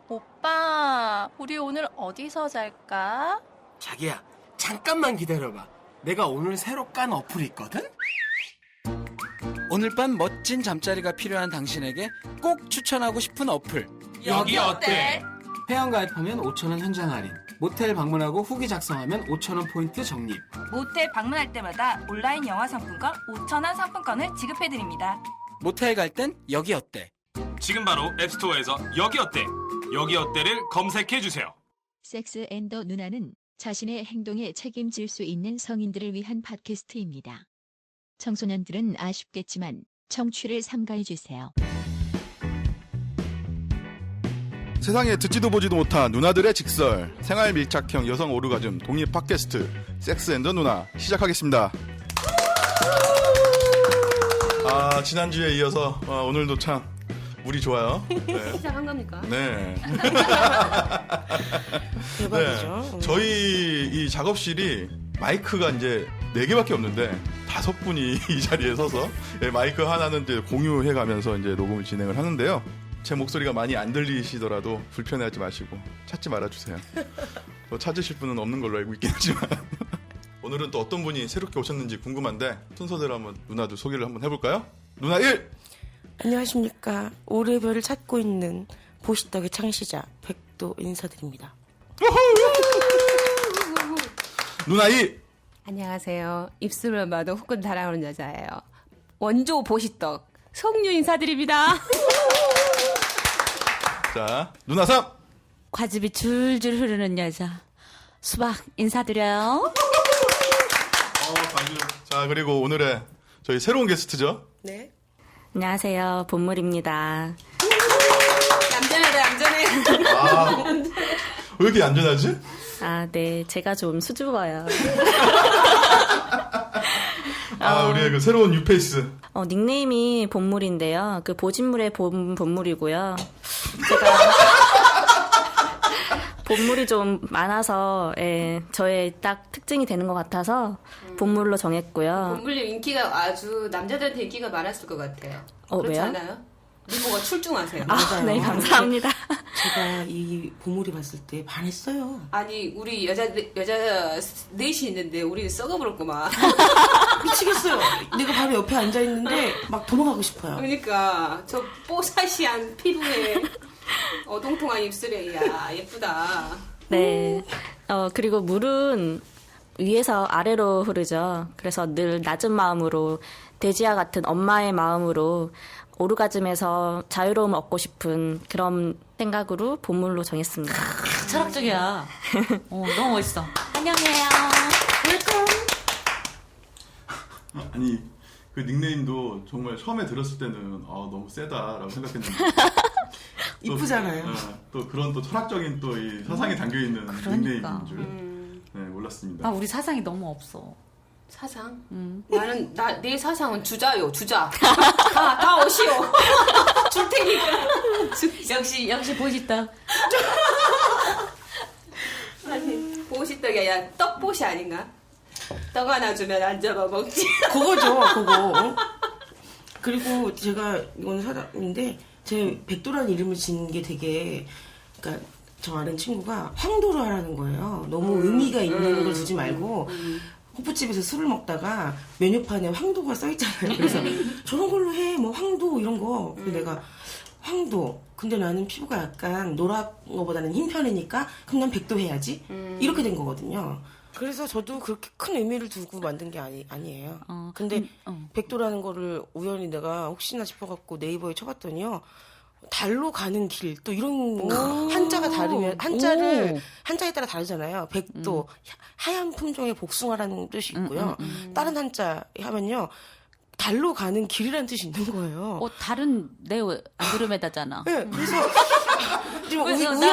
오빠, 우리 오늘 어디서 잘까? 자기야, 잠깐만 기다려봐. 내가 오늘 새로 깐 어플이 있거든? 오늘 밤 멋진 잠자리가 필요한 당신에게 꼭 추천하고 싶은 어플. 여기 어때? 회원가입하면 5,000원 현장 할인, 모텔 방문하고 후기 작성하면 5,000원 포인트 적립. 모텔 방문할 때마다 온라인 영화 상품권 5,000원 상품권을 지급해드립니다. 모텔 갈 땐 여기 어때? 지금 바로 앱스토어에서 여기 어때? 여기 어때를 검색해주세요. 섹스 앤더 누나는 자신의 행동에 책임질 수 있는 성인들을 위한 팟캐스트입니다. 청소년들은 아쉽겠지만 청취를 삼가해주세요. 세상에 듣지도 보지도 못한 누나들의 직설, 생활 밀착형 여성 오르가즘 독립 팟캐스트 섹스 앤더 누나 시작하겠습니다. 지난주에 이어서 오늘도 참 물이 좋아요. 네. 시작한 겁니까? 네. 대박이죠. 네. 저희 이 작업실이 마이크가 이제 4개밖에 없는데 5분이 이 자리에 서서 마이크 하나는 이제 공유해 가면서 이제 녹음을 진행을 하는데요. 제 목소리가 많이 안 들리시더라도 불편해하지 마시고 찾지 말아주세요. 또 찾으실 분은 없는 걸로 알고 있긴 하지만 오늘은 또 어떤 분이 새롭게 오셨는지 궁금한데 순서대로 한번 누나도 소개를 한번 해볼까요? 누나 1! 안녕하십니까. 오래별을 찾고 있는 보시떡의 창시자 백도 인사드립니다. 누나 2! 안녕하세요. 입술을 봐도 후끈 달아오는 여자예요. 원조 보시떡 성류 인사드립니다. 자, 누나 3! 과즙이 줄줄 흐르는 여자 수박 인사드려요. 자, 그리고 오늘의 저희 새로운 게스트죠. 네. 안녕하세요. 본물입니다. 얌전하다 얌전해. 왜 이렇게 얌전하지? 네. 제가 좀 수줍어요. 우리의 그 새로운 뉴페이스. 닉네임이 본물인데요. 그 보진물의 본물이고요. 제가 본물이 좀 많아서 저의 딱 특징이 되는 것 같아서 본물로 정했고요. 본물님 인기가 아주 남자들한테 인기가 많았을 것 같아요. 그렇지 왜요? 않아요? 미모가 출중하세요. 네, 감사합니다. 제가 이 보물이 봤을 때 반했어요. 아니 우리 여자 넷이 있는데 우리는 썩어버렸구만. 미치겠어요. 내가 바로 옆에 앉아있는데 막 도망가고 싶어요. 그러니까 저 뽀샤시한 피부에 어동통한 입술에 야 예쁘다. 네. 그리고 물은 위에서 아래로 흐르죠. 그래서 늘 낮은 마음으로 돼지와 같은 엄마의 마음으로 오르가즘에서 자유로움을 얻고 싶은 그런 생각으로 본물로 정했습니다. 철학적이야. 너무 멋있어. 안녕해요. 아니, 그 닉네임도 정말 처음에 들었을 때는 너무 세다라고 생각했는데 이쁘잖아요. 또 그런 또 철학적인 또 이 사상이 담겨있는 그러니까. 닉네임인 줄 몰랐습니다. 우리 사상이 너무 없어. 사상? 나는 내 사상은 주자요. 주자. 다 오시오. 줄 테니까. 역시 보시다. 아니 보시떡이야. 야 떡보시 아닌가? 떡 하나 주면 안 잡아 먹지. 그거죠, 그거. 그리고 제가 이건 사람인데 제 백도라는 이름을 지은 게 되게 그러니까 저 아는 친구가 황도로 하라는 거예요. 너무 의미가 있는 걸 주지 말고 호프집에서 술을 먹다가 메뉴판에 황도가 써있잖아요. 그래서 저런 걸로 해, 뭐 황도 이런 거. 그래서 내가 황도. 근데 나는 피부가 약간 노란 거보다는 흰 편이니까 그럼 난 백도 해야지. 이렇게 된 거거든요. 그래서 저도 그렇게 큰 의미를 두고 만든 게 아니에요. 근데 백도라는 거를 우연히 내가 혹시나 싶어갖고 네이버에 쳐봤더니요. 달로 가는 길, 또 이런 한자가 다르면, 한자에 따라 다르잖아요. 백도, 하얀 품종의 복숭아라는 뜻이 있고요. 다른 한자 하면요. 달로 가는 길이라는 뜻이 있는 거예요. 다른 내 안드로메다잖아. 네, 그래서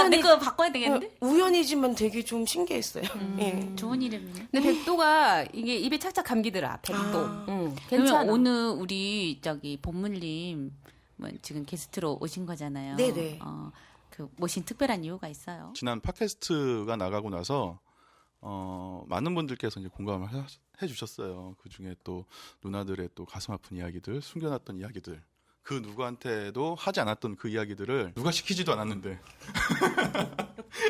내 거 바꿔야 되겠는데? 우연이지만 되게 좀 신기했어요. 예. 좋은 이름이네. 근데 백도가 이게 입에 착착 감기더라. 백도. 괜찮아. 그러면 오늘 우리 본물님 지금 게스트로 오신 거잖아요. 네네. 그 모신 특별한 이유가 있어요. 지난 팟캐스트가 나가고 나서 많은 분들께서 이제 공감을 해주셨어요. 그 중에 또 누나들의 또 가슴 아픈 이야기들, 숨겨놨던 이야기들 그 누구한테도 하지 않았던 그 이야기들을 누가 시키지도 않았는데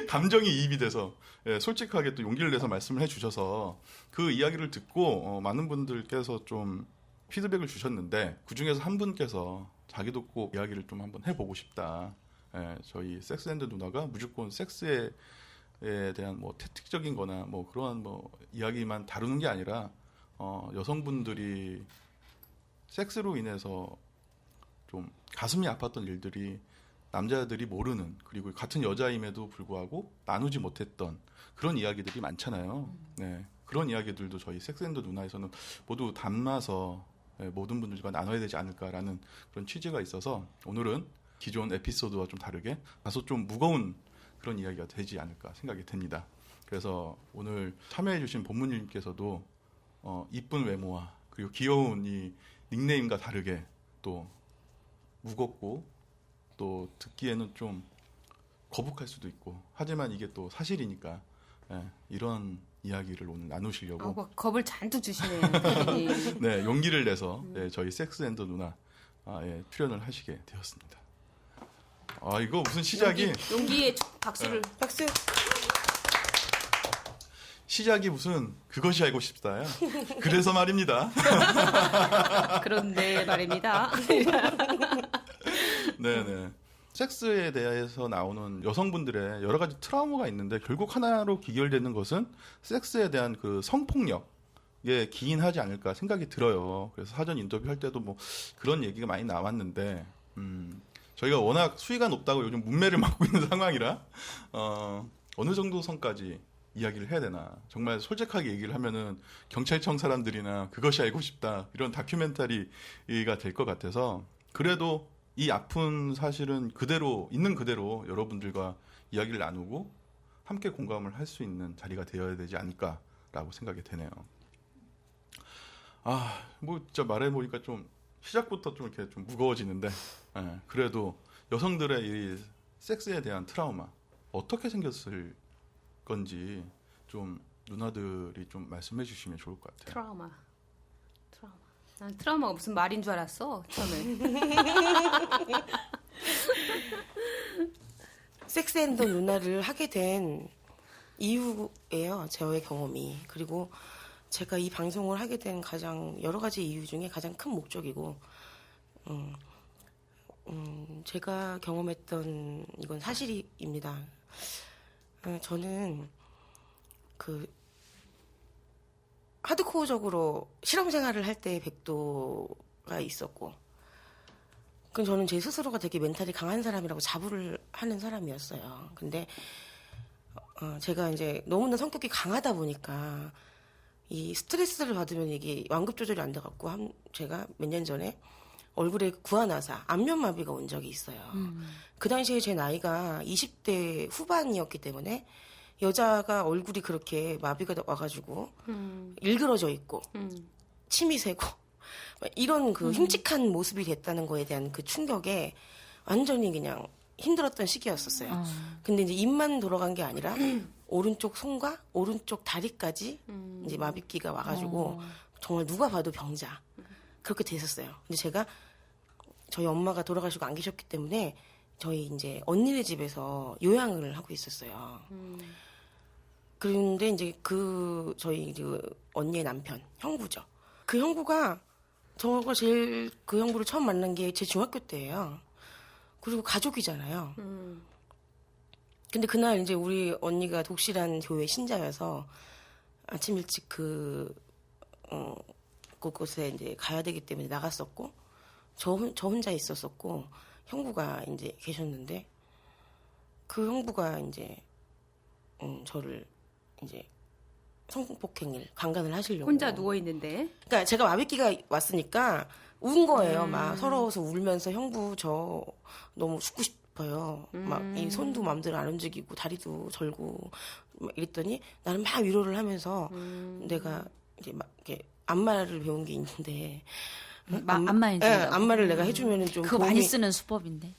감정이 이입이 돼서 솔직하게 또 용기를 내서 말씀을 해주셔서 그 이야기를 듣고 많은 분들께서 좀 피드백을 주셨는데 그중에서 한 분께서 자기도 꼭 이야기를 좀 한번 해보고 싶다. 저희 섹스앤드 누나가 무조건 섹스에 대한 뭐 태틱적인 거나 뭐 그러한 뭐 이야기만 다루는 게 아니라 여성분들이 섹스로 인해서 좀 가슴이 아팠던 일들이 남자들이 모르는 그리고 같은 여자임에도 불구하고 나누지 못했던 그런 이야기들이 많잖아요. 네, 그런 이야기들도 저희 섹스앤드 누나에서는 모두 담아서 모든 분들과 나눠야 되지 않을까라는 그런 취지가 있어서 오늘은 기존 에피소드와 좀 다르게 다소 좀 무거운 그런 이야기가 되지 않을까 생각이 됩니다. 그래서 오늘 참여해주신 본문님께서도 이쁜 외모와 그리고 귀여운 이 닉네임과 다르게 또 무겁고 또 듣기에는 좀 거북할 수도 있고 하지만 이게 또 사실이니까 이런 이야기를 오늘 나누시려고 겁을 잔뜩 주시네요. 네, 용기를 내서 저희 섹스앤드 누나 출연을 하시게 되었습니다. 이거 무슨 시작이 용기의 박수를 박수. 시작이 무슨 그것이 알고 싶다요. 그래서 말입니다. 그런데 말입니다. 네네. 섹스에 대해서 나오는 여성분들의 여러 가지 트라우마가 있는데 결국 하나로 귀결되는 것은 섹스에 대한 그 성폭력에 기인하지 않을까 생각이 들어요. 그래서 사전 인터뷰할 때도 뭐 그런 얘기가 많이 나왔는데 저희가 워낙 수위가 높다고 요즘 문매를 맞고 있는 상황이라 어느 정도 선까지 이야기를 해야 되나. 정말 솔직하게 얘기를 하면은 경찰청 사람들이나 그것이 알고 싶다 이런 다큐멘터리가 될 것 같아서 그래도 이 아픈 사실은 그대로 있는 그대로 여러분들과 이야기를 나누고 함께 공감을 할 수 있는 자리가 되어야 되지 않을까라고 생각이 되네요. 뭐 진짜 말해보니까 좀 시작부터 좀 이렇게 좀 무거워지는데 그래도 여성들의 이 섹스에 대한 트라우마 어떻게 생겼을 건지 좀 누나들이 좀 말씀해 주시면 좋을 것 같아요. 트라우마. 난 트라우마가 무슨 말인 줄 알았어 처음에. 섹스앤드 누나를 하게 된 이유예요. 저의 경험이. 그리고 제가 이 방송을 하게 된 가장 여러 가지 이유 중에 가장 큰 목적이고 제가 경험했던 이건 사실입니다. 저는 그 하드코어적으로 실험 생활을 할 때 백도가 있었고, 그 저는 제 스스로가 되게 멘탈이 강한 사람이라고 자부를 하는 사람이었어요. 근데 제가 이제 너무나 성격이 강하다 보니까 이 스트레스를 받으면 이게 완급 조절이 안 돼갖고 제가 몇 년 전에 얼굴에 구안화사, 안면마비가 온 적이 있어요. 그 당시에 제 나이가 20대 후반이었기 때문에 여자가 얼굴이 그렇게 마비가 와가지고 일그러져 있고 침이 새고 이런 그 흉측한 모습이 됐다는 거에 대한 그 충격에 완전히 그냥 힘들었던 시기였었어요. 근데 이제 입만 돌아간 게 아니라 오른쪽 손과 오른쪽 다리까지 이제 마비기가 와가지고 정말 누가 봐도 병자 그렇게 됐었어요. 근데 제가 저희 엄마가 돌아가시고 안 계셨기 때문에 저희 이제 언니네 집에서 요양을 하고 있었어요. 그런데 이제 저희 그 언니의 남편, 형부죠. 그 형부가 저가 제일 그 형부를 처음 만난 게 제 중학교 때예요. 그리고 가족이잖아요. 근데 그날 이제 우리 언니가 독실한 교회 신자여서 아침 일찍 그곳에 이제 가야 되기 때문에 나갔었고, 저 혼자 있었었고, 형부가 이제 계셨는데, 그 형부가 이제, 저를 이제 성폭행을 강간을 하시려고. 혼자 누워있는데? 그러니까 제가 마비기가 왔으니까 운 거예요. 막 서러워서 울면서 형부 저 너무 죽고 싶어요. 막 이 손도 마음대로 안 움직이고 다리도 절고 막 이랬더니 나는 막 위로를 하면서 내가 이제 막 이렇게 안마를 배운 게 있는데 안마 해줘요. 안마를 내가 해주면은 좀 그거 많이 쓰는 수법인데.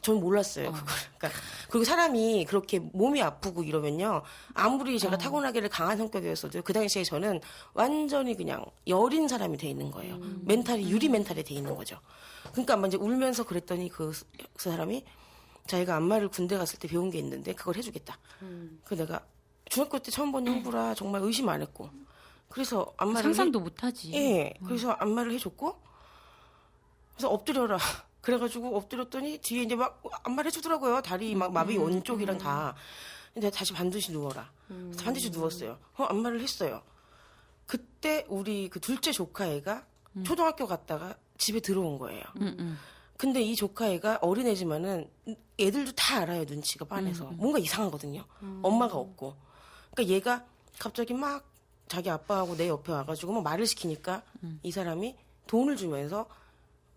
전 몰랐어요. 그걸. 그러니까 그리고 사람이 그렇게 몸이 아프고 이러면요. 아무리 제가 타고나기를 강한 성격이었어도 그 당시에 저는 완전히 그냥 여린 사람이 돼 있는 거예요. 멘탈이 유리 멘탈이 돼 있는 거죠. 그러니까 아마 이제 울면서 그랬더니 그 사람이 자기가 안마를 군대 갔을 때 배운 게 있는데 그걸 해주겠다. 그래서 내가 중학교 때 처음 본 형부라 정말 의심 안 했고 그래서 안마를 상상도 못하지. 예. 그래서 안마를 해줬고 그래서 엎드려라. 그래가지고 엎드렸더니 뒤에 이제 막 안마를 해주더라고요. 다리 막 마비 원쪽이랑 다. 근데 다시 반드시 누워라. 그래서 반드시 누웠어요. 안마를 했어요. 그때 우리 그 둘째 조카애가 초등학교 갔다가 집에 들어온 거예요. 근데 이 조카애가 어린애지만은 애들도 다 알아요. 눈치가 빤해서. 뭔가 이상하거든요. 엄마가 없고. 그러니까 얘가 갑자기 막 자기 아빠하고 내 옆에 와가지고 막 말을 시키니까 이 사람이 돈을 주면서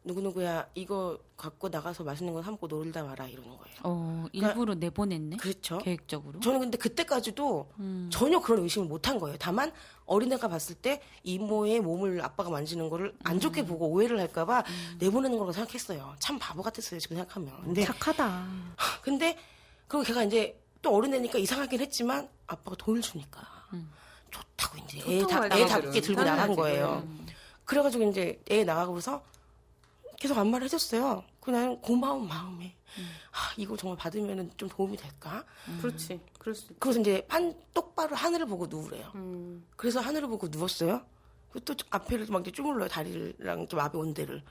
누구누구야 이거 갖고 나가서 맛있는 거 사 먹고 놀다 와라 이러는 거예요. 일부러 내보냈네. 그렇죠. 계획적으로. 저는 근데 그때까지도 전혀 그런 의심을 못한 거예요. 다만 어린애가 봤을 때 이모의 몸을 아빠가 만지는 거를 안 좋게 보고 오해를 할까봐 내보내는 거라고 생각했어요. 참 바보 같았어요 지금 생각하면. 근데 착하다. 근데 그리고 걔가 이제 또 어린애니까 이상하긴 했지만 아빠가 돈을 주니까 좋다고 이제 애답게 들고 나간 거예요. 그래가지고 이제 애 나가고서 계속 안마를 해줬어요. 그냥 고마운 마음에 이거 정말 받으면 좀 도움이 될까? 그렇지. 그럴 수 있지. 그래서 이제 똑바로 하늘을 보고 누우래요. 그래서 하늘을 보고 누웠어요. 또 앞에를 막 이렇게 주물러요. 다리랑 이렇게 마비 온 데를.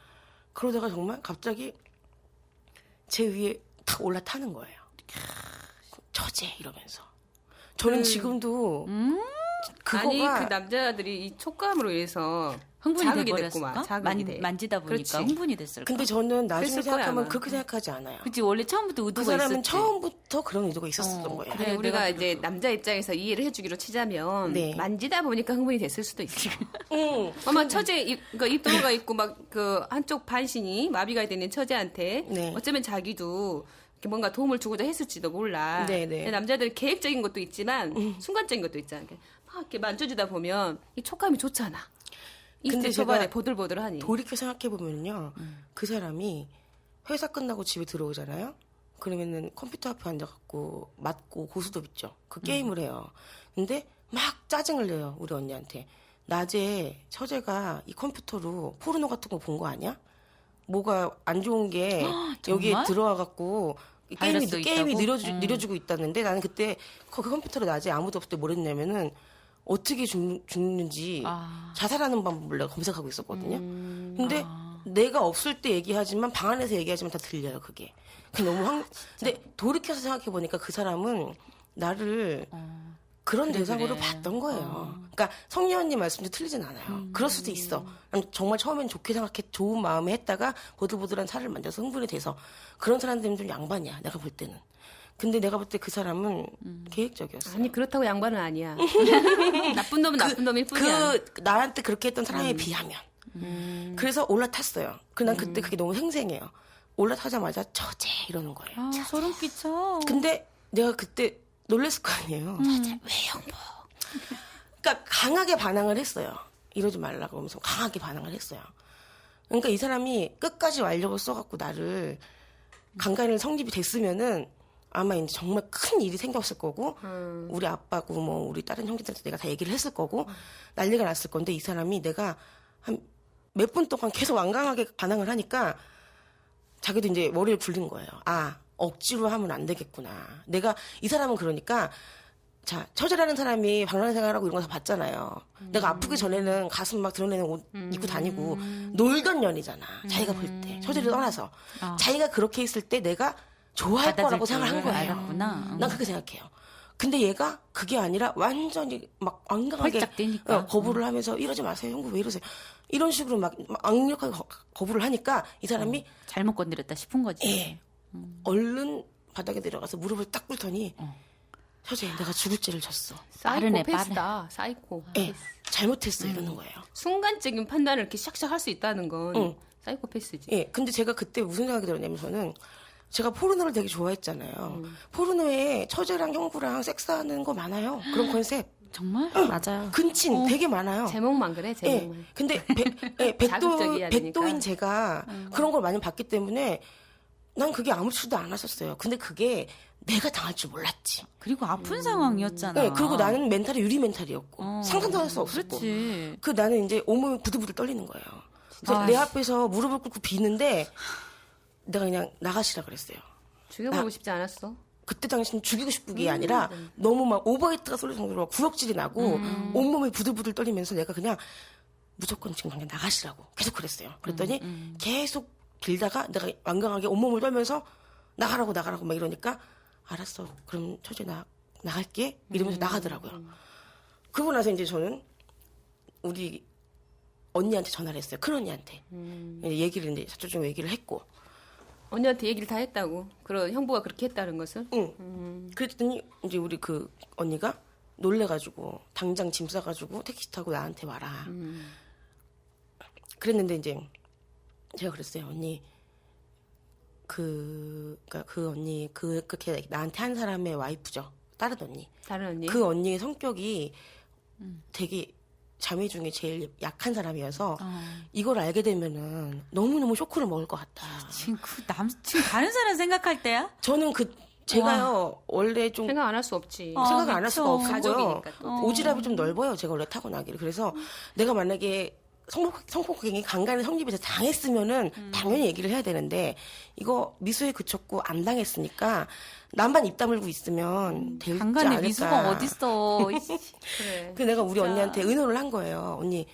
그러다가 정말 갑자기 제 위에 탁 올라타는 거예요. 처제 이러면서. 저는 지금도 그거가 아니 그 남자들이 이 촉감으로 인해서 흥분이 자극이 돼버렸을까? 됐구만. 자극이 돼. 만지다 보니까 그렇지. 흥분이 됐을까? 근데 저는 나중에 그랬을 거야, 생각하면 아마. 그렇게 생각하지 않아요. 그치 원래 처음부터 의도가 그 사람은 있었지. 처음부터 그런 의도가 있었던 거예요. 그래, 우리가 이제 남자 입장에서 이해를 해주기로 치자면 네. 만지다 보니까 흥분이 됐을 수도 있어. 어머 처제 입도로가 있고 막 그 한쪽 반신이 마비가 되는 처제한테 네. 어쩌면 자기도 이렇게 뭔가 도움을 주고자 했을지도 몰라. 네, 네. 근데 남자들은 계획적인 것도 있지만 순간적인 것도 있잖아. 막 이렇게 만져주다 보면 이 촉감이 좋잖아. 근데 이때 초반에 제가 보들보들하니. 돌이켜 생각해보면요. 그 사람이 회사 끝나고 집에 들어오잖아요. 그러면은 컴퓨터 앞에 앉아갖고 맞고 고스톱 있죠. 그 게임을 해요. 근데 막 짜증을 내요. 우리 언니한테. 낮에 처제가 이 컴퓨터로 포르노 같은 거 본 거 아니야? 뭐가 안 좋은 게 여기에 들어와갖고 게임이 느려지고 있다는데 나는 그때 그 컴퓨터로 낮에 아무도 없을 때 뭘 했냐면은 어떻게 죽는지 자살하는 방법을 내가 검색하고 있었거든요. 근데 내가 없을 때 얘기하지만 방 안에서 얘기하지만 다 들려요, 그게. 너무 근데 돌이켜서 생각해보니까 그 사람은 나를 그런 대상으로 봤던 거예요. 그러니까 성리 언니 말씀도 틀리진 않아요. 그럴 수도 있어. 정말 처음엔 좋게 생각해 좋은 마음에 했다가 보들보들한 살을 만져서 흥분이 돼서 그런 사람들은 좀 양반이야. 내가 볼 때는. 근데 내가 볼 때 그 사람은 계획적이었어요. 아니 그렇다고 양반은 아니야. 나쁜 놈은 나쁜 놈일 뿐이야. 나한테 그렇게 했던 사람에 비하면. 그래서 올라탔어요. 난 그때 그게 너무 생생해요. 올라타자마자 처제 이러는 거예요. 소름 끼쳐. 근데 내가 그때 놀랬을 거 아니에요. 처제 왜 형부? 그러니까 강하게 반항을 했어요. 이러지 말라고 하면서 강하게 반항을 했어요. 그러니까 이 사람이 끝까지 완력을 써갖고 나를 강간을 성립이 됐으면은 아마 이제 정말 큰 일이 생겼을 거고 우리 아빠고 뭐 우리 다른 형제들한테 내가 다 얘기를 했을 거고 난리가 났을 건데 이 사람이 내가 한 몇 분 동안 계속 완강하게 반항을 하니까 자기도 이제 머리를 굴린 거예요. 억지로 하면 안 되겠구나. 내가 이 사람은 그러니까 자 처제라는 사람이 방랑생활하고 이런 거 다 봤잖아요. 내가 아프기 전에는 가슴 막 드러내는 옷 입고 다니고 놀던 년이잖아. 자기가 볼 때 처제를 떠나서 자기가 그렇게 했을 때 내가 좋아할 거라고 생각을 한 거예요. 알았구나. 난 그렇게 생각해요. 근데 얘가 그게 아니라 완전히 막 완강하게 활짝 뛰니까. 거부를 하면서 이러지 마세요. 형부 왜 이러세요. 이런 식으로 막 악력하게 거부를 하니까 이 사람이 잘못 건드렸다 싶은 거지. 예. 얼른 바닥에 내려가서 무릎을 딱 꿇더니 처제 내가 죽을 죄를 졌어. 사이코패스다. 사이코. 예. 잘못했어 이러는 거예요. 순간적인 판단을 이렇게 샥샥 할 수 있다는 건 사이코패스지. 예. 근데 제가 그때 무슨 생각이 들었냐면 저는 제가 포르노를 되게 좋아했잖아요. 포르노에 처제랑 형부랑 섹스하는 거 많아요. 그런 컨셉. 정말? 맞아요. 근친 되게 많아요. 제목만 그래, 제목만. 예. 근데 자극적이어야 백도인 되니까. 제가 그런 걸 많이 봤기 때문에 난 그게 아무렇지도 않았었어요. 근데 그게 내가 당할 줄 몰랐지. 그리고 아픈 상황이었잖아. 네, 그리고 나는 멘탈이 유리 멘탈이었고 상상도 할 수 없었고. 그렇지. 그 나는 이제 온몸이 부들부들 떨리는 거예요. 그래서 내 앞에서 무릎을 꿇고 비는데 내가 그냥 나가시라 그랬어요. 죽여보고 싶지 않았어? 그때 당시는 죽이고 싶은 게 아니라 너무 막 오버히트가 쏠릴 정도로 구역질이 나고 온몸이 부들부들 떨리면서 내가 그냥 무조건 지금 당장 나가시라고 계속 그랬어요. 그랬더니 계속 빌다가 내가 완강하게 온몸을 떨면서 나가라고 막 이러니까 알았어. 그럼 처제 나갈게. 이러면서 나가더라고요. 그러고 나서 이제 저는 우리 언니한테 전화를 했어요. 큰 언니한테. 얘기를 이제 사적으로 얘기를 했고. 언니한테 얘기를 다 했다고? 그런 형부가 그렇게 했다는 것을? 응. 그랬더니 이제 우리 그 언니가 놀래가지고 당장 짐 싸가지고 택시 타고 나한테 와라. 그랬는데 이제 제가 그랬어요. 언니 그러니까 그 언니 그렇게 나한테 한 사람의 와이프죠. 다른 언니. 다른 언니? 그 언니의 성격이 되게 자매 중에 제일 약한 사람이어서 이걸 알게 되면은 너무너무 쇼크를 먹을 것 같다. 지금 지금 다른 사람 생각할 때야? 저는 제가요 원래 좀 생각 안 할 수 없지. 생각을 안 할 수가 없고요. 가족이니까 또. 오지랖이 좀 넓어요. 제가 원래 타고나기를. 그래서 내가 만약에 성폭행이 강간에 성립해서 당했으면은 당연히 얘기를 해야 되는데 이거 미수에 그쳤고 안 당했으니까 나만 입 다물고 있으면 될지 강간의 않을까. 미수가 어딨어. 그래. 그 내가 우리 언니한테 의논을 한 거예요. 언니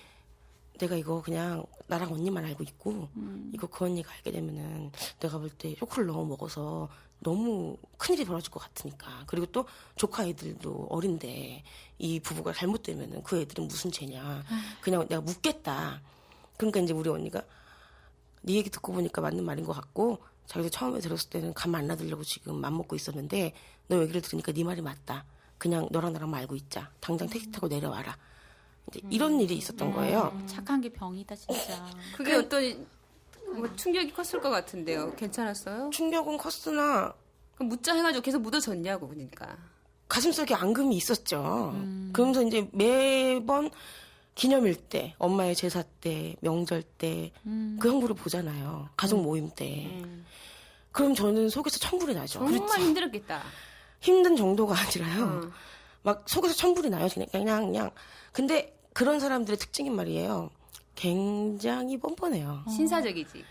내가 이거 그냥 나랑 언니만 알고 있고 이거 그 언니가 알게 되면은 내가 볼 때 쇼크를 너무 먹어서 너무 큰일이 벌어질 것 같으니까. 그리고 또 조카 애들도 어린데 이 부부가 잘못되면은 그 애들은 무슨 죄냐. 그냥 내가 묻겠다. 그러니까 이제 우리 언니가 네 얘기 듣고 보니까 맞는 말인 것 같고 자기도 처음에 들었을 때는 가만 안 놔두려고 지금 맘먹고 있었는데 너 얘기를 들으니까 네 말이 맞다. 그냥 너랑 나랑만 알고 있자. 당장 택시 타고 내려와라. 이제 이런 일이 있었던 거예요. 착한 게 병이다 진짜. 그게 어떤 뭐 충격이 컸을 것 같은데요. 괜찮았어요? 충격은 컸으나 그럼 묻자 해가지고 계속 묻어줬냐고 그러니까. 가슴속에 앙금이 있었죠. 그러면서 이제 매번 기념일 때, 엄마의 제사 때, 명절 때, 그 형부를 보잖아요. 가족 모임 때. 그럼 저는 속에서 천불이 나죠. 정말 힘들었겠다. 힘든 정도가 아니라요. 막 속에서 천불이 나요. 그냥. 근데 그런 사람들의 특징인 말이에요. 굉장히 뻔뻔해요. 신사적이지.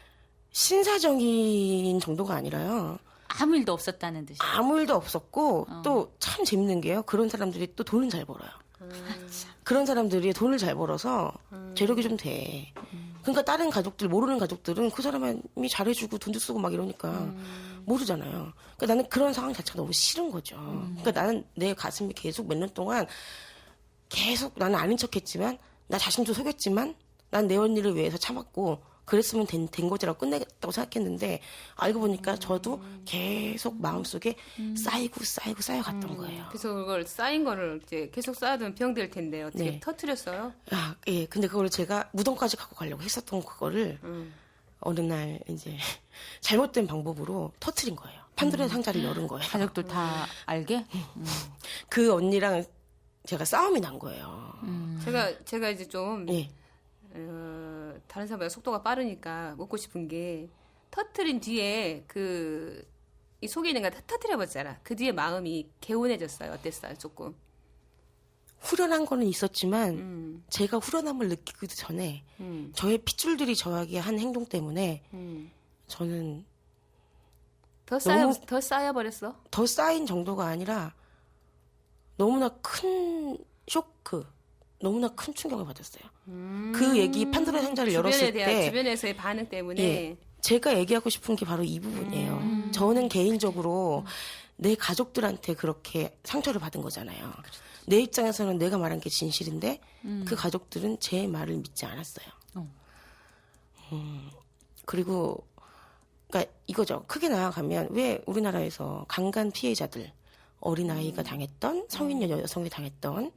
신사적인 정도가 아니라요. 아무 일도 없었다는 듯이. 아무 일도 없었고 또 참 재밌는 게요. 그런 사람들이 또 돈은 잘 벌어요. 그런 사람들이 돈을 잘 벌어서 재력이 좀 돼. 그러니까 다른 가족들 모르는 가족들은 그 사람이 잘해주고 돈도 쓰고 막 이러니까 모르잖아요. 그러니까 나는 그런 상황 자체가 너무 싫은 거죠. 그러니까 나는 내 가슴이 계속 몇 년 동안 계속 나는 아닌 척했지만 나 자신도 속였지만 난 내 언니를 위해서 참았고 그랬으면 된 거지라고 끝내겠다고 생각했는데 알고 보니까 저도 계속 마음속에 쌓여갔던 거예요. 그래서 그걸 쌓인 거를 이제 계속 쌓아두면 병 될 텐데 어떻게 네. 터트렸어요? 예. 근데 그걸 제가 무덤까지 갖고 가려고 했었던 그거를 어느 날 이제 잘못된 방법으로 터트린 거예요. 판도라의 상자를 열은 거예요. 가족들 다 알게? 그 언니랑 제가 싸움이 난 거예요. 제가 이제 좀 예. 다른 사람보다 속도가 빠르니까 묻고 싶은 게 터트린 뒤에 이 속에 있는 거 다 터트려봤잖아. 그 뒤에 마음이 개운해졌어요. 어땠어요? 조금 후련한 거는 있었지만 제가 후련함을 느끼기도 전에 저의 핏줄들이 저에게 한 행동 때문에 저는 더 쌓여버렸어? 더 쌓인 정도가 아니라 너무나 큰 쇼크, 너무나 큰 충격을 받았어요. 그 얘기 판도라의 상자를 열었을 때 주변에서의 반응 때문에 예, 제가 얘기하고 싶은 게 바로 이 부분이에요. 저는 개인적으로 내 가족들한테 그렇게 상처를 받은 거잖아요. 내 입장에서는 내가 말한 게 진실인데 그 가족들은 제 말을 믿지 않았어요. 그리고 그러니까 이거죠. 크게 나아가면 왜 우리나라에서 강간 피해자들 어린아이가 당했던 성인 여성이 당했던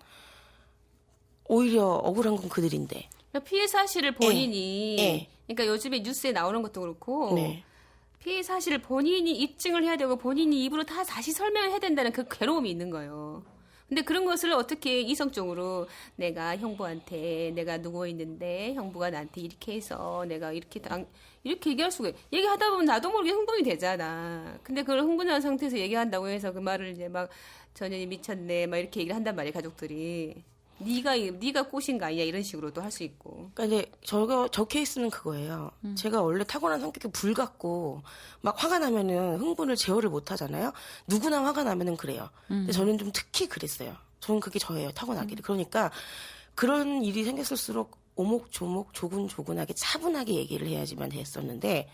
오히려 억울한 건 그들인데 피해 사실을 본인이 예. 그러니까 요즘에 뉴스에 나오는 것도 그렇고 네. 피해 사실을 본인이 입증을 해야 되고 본인이 입으로 다 다시 설명을 해야 된다는 그 괴로움이 있는 거예요. 근데 그런 것을 어떻게 이성적으로 내가 형부한테 내가 누워 있는데 형부가 나한테 이렇게 해서 내가 이렇게 얘기할 수가 얘기하다 보면 나도 모르게 흥분이 되잖아. 근데 그걸 흥분한 상태에서 얘기한다고 해서 그 말을 이제 막 전현이 미쳤네 막 이렇게 얘기를 한단 말이야 가족들이. 네가 꼬신 거 아니야 이런 식으로도 할 수 있고. 그러니까 이제 저 케이스는 그거예요. 제가 원래 타고난 성격이 불같고 막 화가 나면은 흥분을 제어를 못 하잖아요. 누구나 화가 나면은 그래요. 근데 저는 좀 특히 그랬어요. 저는 그게 저예요. 타고나기를. 그러니까 그런 일이 생겼을수록 오목조목 조근조근하게 차분하게 얘기를 해야지만 됐었는데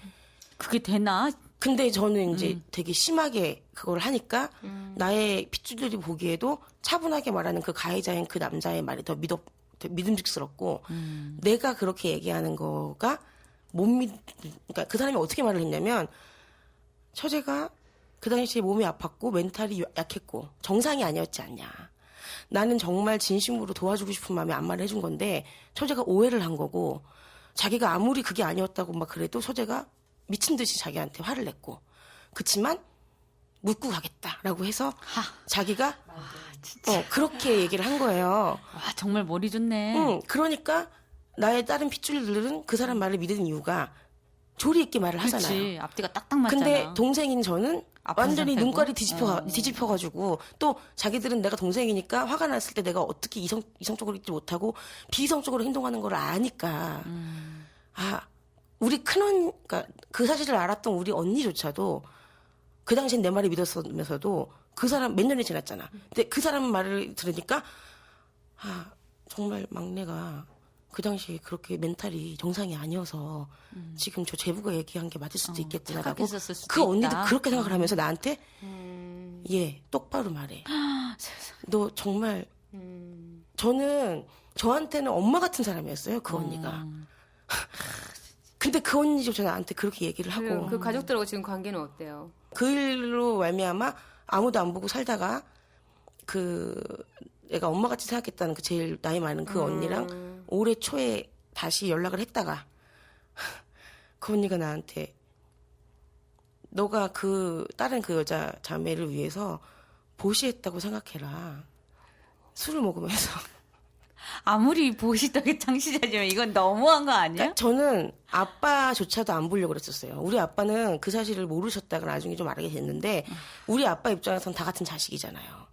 그게 되나? 근데 저는 이제 되게 심하게 그걸 하니까 나의 핏줄들이 보기에도 차분하게 말하는 그 가해자인 그 남자의 말이 더 믿음직스럽고 내가 그렇게 얘기하는 거가 그러니까 그 사람이 어떻게 말을 했냐면 처제가 그 당시에 몸이 아팠고 멘탈이 약했고 정상이 아니었지 않냐. 나는 정말 진심으로 도와주고 싶은 마음에 안마를 해준 건데 처제가 오해를 한 거고 자기가 아무리 그게 아니었다고 막 그래도 처제가 미친 듯이 자기한테 화를 냈고 그치만 묻고 가겠다라고 해서 자기가 그렇게 얘기를 한 거예요. 와, 정말 머리 좋네. 그러니까 나의 다른 핏줄들은 그 사람 말을 믿은 이유가 조리 있게 말을 하잖아요. 그치, 앞뒤가 딱딱 맞잖아. 근데 동생인 저는 완전히 상태고? 눈깔이 뒤집혀가지고 또 자기들은 내가 동생이니까 화가 났을 때 내가 어떻게 이성적으로 있지 못하고 비이성적으로 행동하는 걸 아니까 우리 그러니까 그 사실을 알았던 우리 언니조차도 그 당시엔 내 말을 믿었으면서도 그 사람 몇 년이 지났잖아. 근데 그 사람 말을 들으니까 정말 막내가 그 당시에 그렇게 멘탈이 정상이 아니어서 지금 저 제부가 얘기한 게 맞을 수도 있겠구나라고 착각했었을 수도 그 언니도 있다. 그렇게 생각을 하면서 나한테 똑바로 말해. 너 정말 저는 저한테는 엄마 같은 사람이었어요. 그 언니가. 근데 그 언니조차 나한테 그렇게 얘기를 하고 그 가족들하고 지금 관계는 어때요? 그 일로 말미암아 아무도 안 보고 살다가 내가 엄마같이 생각했다는 그 제일 나이 많은 그 언니랑 올해 초에 다시 연락을 했다가 그 언니가 나한테 너가 다른 그 여자 자매를 위해서 보시했다고 생각해라. 술을 먹으면서. 아무리 보시덕에 창시자지만 이건 너무한 거 아니야? 그러니까 저는 아빠조차도 안 보려고 그랬었어요. 우리 아빠는 그 사실을 모르셨다가 나중에 좀 알게 됐는데 우리 아빠 입장에서는 다 같은 자식이잖아요.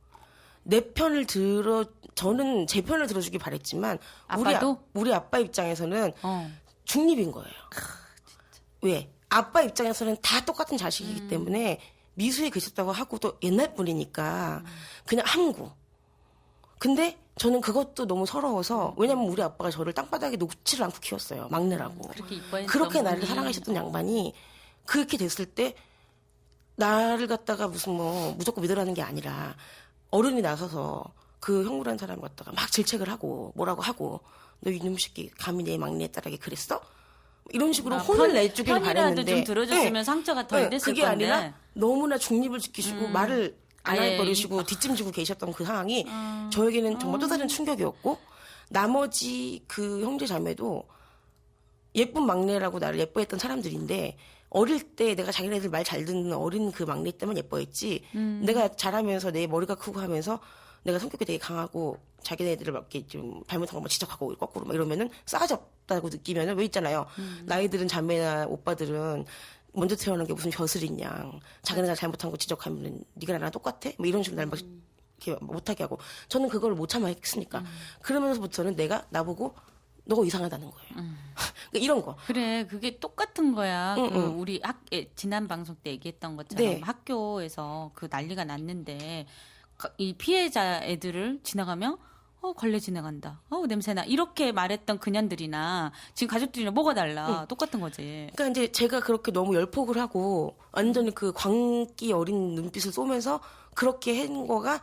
저는 제 편을 들어주기 바랬지만 아빠도? 우리 아빠 입장에서는 중립인 거예요. 왜? 아빠 입장에서는 다 똑같은 자식이기 때문에 미수에 계셨다고 하고 또 옛날 분이니까 그냥 함구. 근데 저는 그것도 너무 서러워서 왜냐면 우리 아빠가 저를 땅바닥에 놓지를 않고 키웠어요. 막내라고. 그렇게 나를 사랑하셨던 양반이 그렇게 됐을 때 나를 갖다가 무슨 무조건 믿으라는 게 아니라 어른이 나서서 그 형부라는 사람을 갖다가 막 질책을 하고 뭐라고 하고 너 이놈 새끼 감히 내 막내 딸에게 그랬어? 이런 식으로 혼을 내주길 바랬는데 좀 들어줬으면 상처가 덜 됐을 그게 건데. 아니라 너무나 중립을 지키시고 말을 안 해버리시고 뒷짐지고 계셨던 그 상황이 저에게는 정말 또 다른 충격이었고 나머지 그 형제 자매도 예쁜 막내라고 나를 예뻐했던 사람들인데 어릴 때 내가 자기네들 말 잘 듣는 어린 그 막내 때만 예뻐했지 내가 자라면서 내 머리가 크고 하면서 내가 성격이 되게 강하고 자기네들을 막 이렇게 좀 잘못한 거 막 지적하고 거꾸로 막 이러면은 싸가지 없다고 느끼면은 왜 있잖아요. 나이들은 자매나 오빠들은 먼저 태어난 게 무슨 벼슬이냐. 자기네가 잘못한 거 지적하면은 네가 나랑 똑같아? 뭐 이런 식으로 날 막 이렇게 못하게 하고 저는 그걸 못 참아 했으니까 그러면서부터는 내가 나보고 너가 이상하다는 거예요. 그러니까 이런 거. 그래, 그게 똑같은 거야. 우리 지난 방송 때 얘기했던 것처럼 네. 학교에서 그 난리가 났는데 이 피해자 애들을 지나가면 걸레 지나간다. 냄새나. 이렇게 말했던 그년들이나 지금 가족들이랑 뭐가 달라. 똑같은 거지. 그러니까 이제 제가 그렇게 너무 열폭을 하고 완전히 그 광기 어린 눈빛을 쏘면서 그렇게 한 거가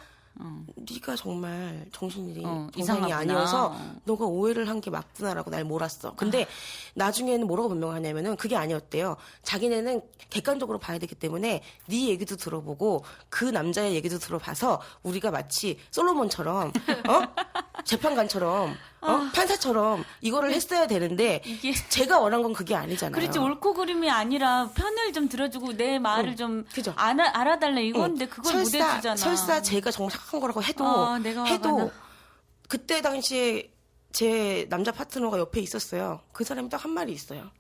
네가 정말 정신이 정상이 이상하구나. 아니어서 너가 오해를 한 게 맞구나라고 날 몰았어. 근데 나중에는 뭐라고 변명하냐면은 그게 아니었대요. 자기네는 객관적으로 봐야 되기 때문에 네 얘기도 들어보고 그 남자의 얘기도 들어봐서 우리가 마치 솔로몬처럼 재판관처럼 판사처럼 이거를 했어야 되는데 이게 제가 원한 건 그게 아니잖아요. 그렇지 옳고 그름이 아니라 편을 좀 들어주고 내 말을 좀 그죠. 알아달라 이건데 그걸 못 해주잖아. 설사 제가 정말 착한 거라고 해도 내가 그때 당시에 제 남자 파트너가 옆에 있었어요. 그 사람이 딱 한 말이 있어요.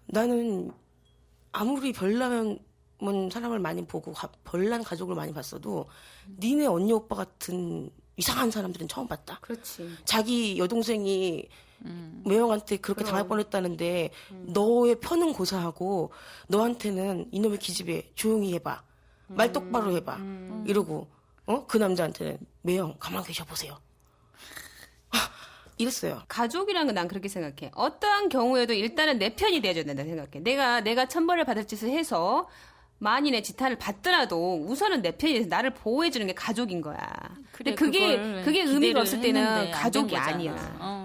나는 아무리 별난 사람을 많이 보고 별난 가족을 많이 봤어도 니네 언니 오빠 같은 이상한 사람들은 처음 봤다. 그렇지. 자기 여동생이 매형한테 그렇게 당할 뻔했다는데 너의 편은 고사하고 너한테는 이놈의 기집애 조용히 해봐. 말 똑바로 해봐. 이러고 그 남자한테는 매형 가만 계셔보세요. 이랬어요. 가족이라는 건 난 그렇게 생각해. 어떠한 경우에도 일단은 내 편이 돼줘야 된다 생각해. 내가 천벌을 받을 짓을 해서 만인의 지탄을 받더라도 우선은 내 편이 돼서 나를 보호해주는 게 가족인 거야. 근데 그게 의미가 없을 때는 가족이 아니야.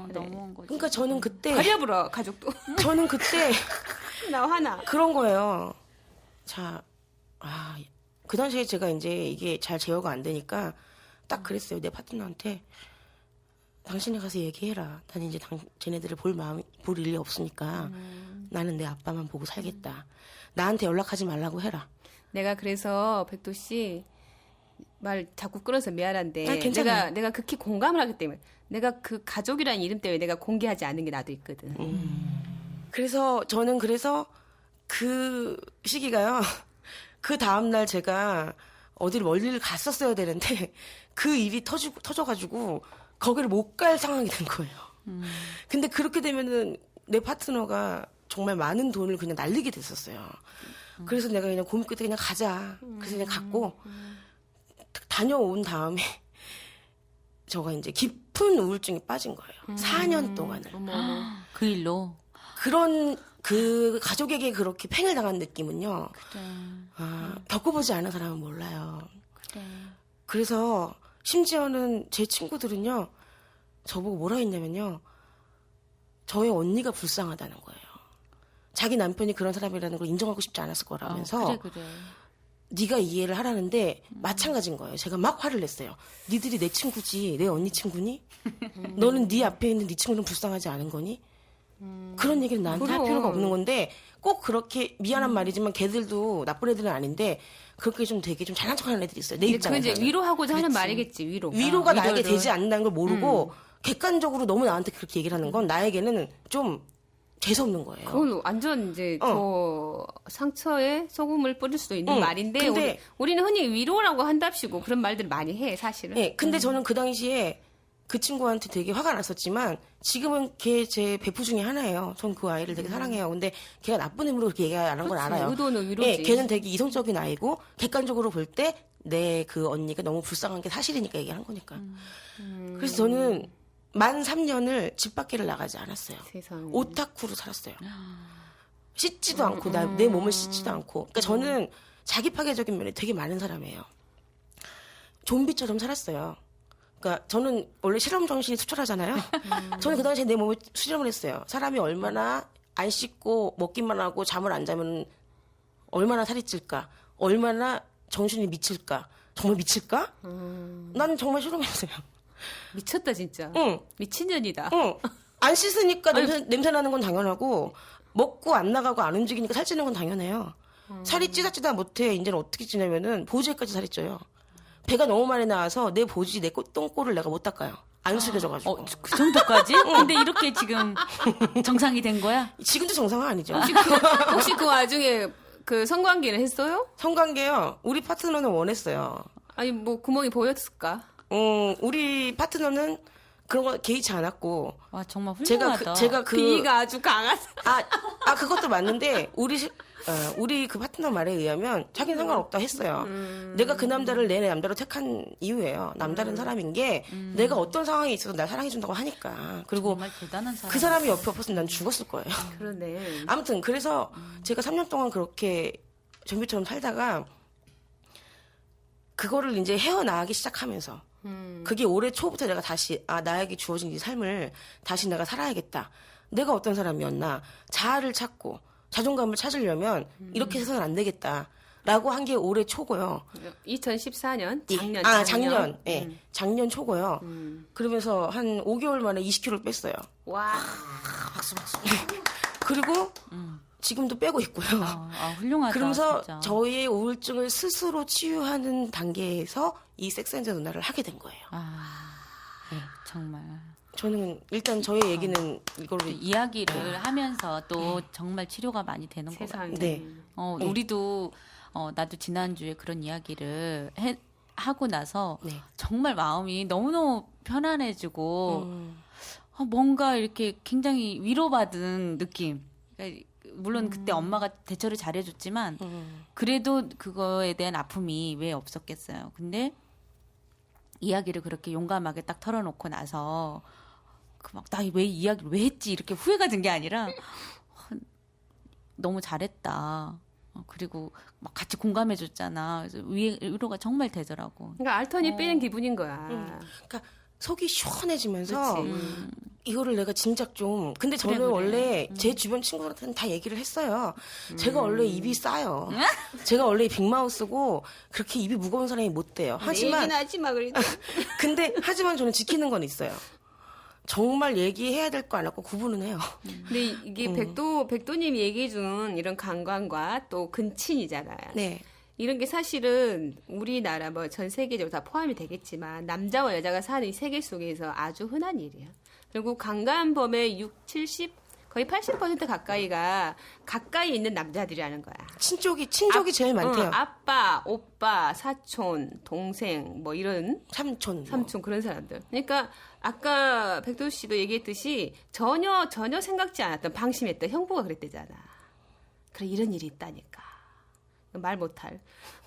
그래. 너무한 거지. 그러니까 저는 그때 가려불어 가족도. 저는 그때 나 화나. 그런 거예요. 자, 그 당시에 제가 이제 이게 잘 제어가 안 되니까 딱 그랬어요. 내 파트너한테 당신이 가서 얘기해라. 난 이제 쟤네들을 볼 일이 없으니까 나는 내 아빠만 보고 살겠다. 나한테 연락하지 말라고 해라. 내가 그래서 백도 씨 말 자꾸 끊어서 미안한데 괜찮아요. 내가 극히 공감을 하기 때문에 내가 그 가족이라는 이름 때문에 내가 공개하지 않는 게 나도 있거든. 그래서 저는 그 시기가요. 그 다음날 제가 어디를 멀리를 갔었어야 되는데 그 일이 터져가지고 거기를 못 갈 상황이 된 거예요. 근데 그렇게 되면은 내 파트너가 정말 많은 돈을 그냥 날리게 됐었어요. 그래서 내가 그냥 고민 끝에 그냥 가자. 그래서 그냥 갔고 다녀온 다음에 저가 이제 깊은 우울증에 빠진 거예요. 4년 동안을. 그 일로. 그 가족에게 그렇게 팽을 당한 느낌은요. 그래. 겪어보지 않은 사람은 몰라요. 그래. 그래서 심지어는 제 친구들은요. 저보고 뭐라 했냐면요. 저의 언니가 불쌍하다는 거예요. 자기 남편이 그런 사람이라는 걸 인정하고 싶지 않았을 거라면서 그래. 네가 이해를 하라는데 마찬가지인 거예요. 제가 막 화를 냈어요. 니들이 내 친구지 내 언니 친구니? 너는 네 앞에 있는 네 친구는 불쌍하지 않은 거니? 그런 얘기를 나한테 할 필요가 없는 건데 꼭 그렇게 미안한 말이지만 걔들도 나쁜 애들은 아닌데 그렇게 좀 되게 좀 잘난 척하는 애들이 있어요. 내 입장에서. 그 이제 위로하고자 하는 말이겠지. 위로가 나에게 되지 않는다는 걸 모르고 객관적으로 너무 나한테 그렇게 얘기를 하는 건 나에게는 좀 재수없는 거예요. 그건 완전 이제 더 상처에 소금을 뿌릴 수도 있는 말인데 근데 우리는 흔히 위로라고 한답시고 그런 말들을 많이 해 사실은. 네, 근데 저는 그 당시에 그 친구한테 되게 화가 났었지만 지금은 걔 제 베프 중에 하나예요. 전 그 아이를 되게 사랑해요. 근데 걔가 나쁜 의미로 그렇게 얘기 안 한 건 알아요. 의도는 위로지. 네, 걔는 되게 이성적인 아이고 객관적으로 볼 때 내 그 언니가 너무 불쌍한 게 사실이니까 얘기한 거니까. 그래서 저는 만 3년을 집 밖에를 나가지 않았어요. 세상에. 오타쿠로 살았어요. 씻지도 않고 내 몸을 씻지도 않고. 그러니까 저는 자기 파괴적인 면이 되게 많은 사람이에요. 좀비처럼 살았어요. 그러니까 저는 원래 실험 정신이 투철하잖아요. 저는 그 당시에 내 몸을 수정을 했어요. 사람이 얼마나 안 씻고 먹기만 하고 잠을 안 자면 얼마나 살이 찔까? 얼마나 정신이 미칠까? 정말 미칠까? 나는 정말 실험했어요. 미쳤다 진짜. 응. 미친년이다. 응. 안 씻으니까 냄새 나는 건 당연하고 먹고 안 나가고 안 움직이니까 살찌는 건 당연해요. 살이 찌다 못해 이제는 어떻게 찌냐면은 보지에까지 살이 쪄요. 배가 너무 많이 나와서 내 보지 내 똥꼬를 내가 못 닦아요. 안 숙여져가지고. 그 정도까지? 근데 이렇게 지금 정상이 된 거야? 지금도 정상은 아니죠. 혹시 그 와중에 그 성관계를 했어요? 성관계요. 우리 파트너는 원했어요. 아니 뭐 구멍이 보였을까? 우리 파트너는 그런 거 개의치 않았고. 와 정말 훌륭하다. 제가 비위가 아주 강한. 그것도 맞는데 우리 그 파트너 말에 의하면 자기는 상관없다 했어요. 내가 그 남자를 내 남자로 택한 이유예요. 남다른 사람인 게 내가 어떤 상황에 있어서 날 사랑해준다고 하니까. 그리고 정말 대단한 사람. 그 사람이 옆에 없었으면 난 죽었을 거예요. 그러네. 아무튼 그래서 제가 3년 동안 그렇게 좀비처럼 살다가 그거를 이제 헤어나가기 시작하면서 그게 올해 초부터 내가 다시 나에게 주어진 이 삶을 다시 내가 살아야겠다. 내가 어떤 사람이었나. 자아를 찾고 자존감을 찾으려면 이렇게 해서는 안 되겠다. 라고 한 게 올해 초고요. 2014년 작년. 작년. 예. 작년 초고요. 그러면서 한 5개월 만에 20kg를 뺐어요. 와. 박수. 그리고 지금도 빼고 있고요. 훌륭하다. 그러면서 진짜. 저희의 우울증을 스스로 치유하는 단계에서 이 섹스앤더 누나를 하게 된 거예요. 네, 정말. 저는 일단 저의 얘기는 이걸로 이야기를 하면서 또 정말 치료가 많이 되는 것 같아요. 네. 우리도 나도 지난주에 그런 이야기를 하고 나서 정말 마음이 너무너무 편안해지고 뭔가 이렇게 굉장히 위로받은 느낌. 그러니까 물론 그때 엄마가 대처를 잘해줬지만 그래도 그거에 대한 아픔이 왜 없었겠어요. 근데 이야기를 그렇게 용감하게 딱 털어놓고 나서 나 왜 이야기를 왜 했지 이렇게 후회가 든 게 아니라 너무 잘했다. 그리고 막 같이 공감해줬잖아. 그래서 위로가 정말 되더라고. 그러니까 알턴이 빼는 기분인 거야. 그러니까 속이 시원해지면서 그치. 이거를 내가 진작 좀 근데 저는 그래. 원래 제 주변 친구들한테는 다 얘기를 했어요. 제가 원래 입이 싸요. 제가 원래 빅마우스고 그렇게 입이 무거운 사람이 못 돼요. 하지만 얘기는 하지 마 그래도. 근데 하지만 저는 지키는 건 있어요. 정말 얘기해야 될 거 안 하고 구분은 해요. 근데 이게 백도님이 얘기해준 이런 강관과 또 근친이잖아요. 네. 이런 게 사실은 우리나라 뭐 전 세계적으로 다 포함이 되겠지만 남자와 여자가 사는 이 세계 속에서 아주 흔한 일이에요. 그리고 강간범의 70, 거의 80% 가까이가 가까이 있는 남자들이라는 거야. 친족이 제일 많대요. 아빠, 오빠, 사촌, 동생 뭐 이런 삼촌 그런 사람들. 그러니까 아까 백도 씨도 얘기했듯이 전혀 생각지 않았던 방심했던 형부가 그랬대잖아. 그래 이런 일이 있다니까. 말 못할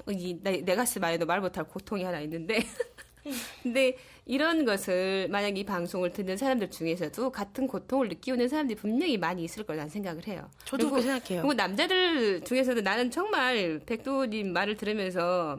내 가슴 안에도 말 못할 고통이 하나 있는데 근데 이런 것을 만약 이 방송을 듣는 사람들 중에서도 같은 고통을 느끼고 있는 사람들이 분명히 많이 있을 거라는 생각을 해요. 저도 그렇게 생각해요. 그리고 남자들 중에서도 나는 정말 백도님 말을 들으면서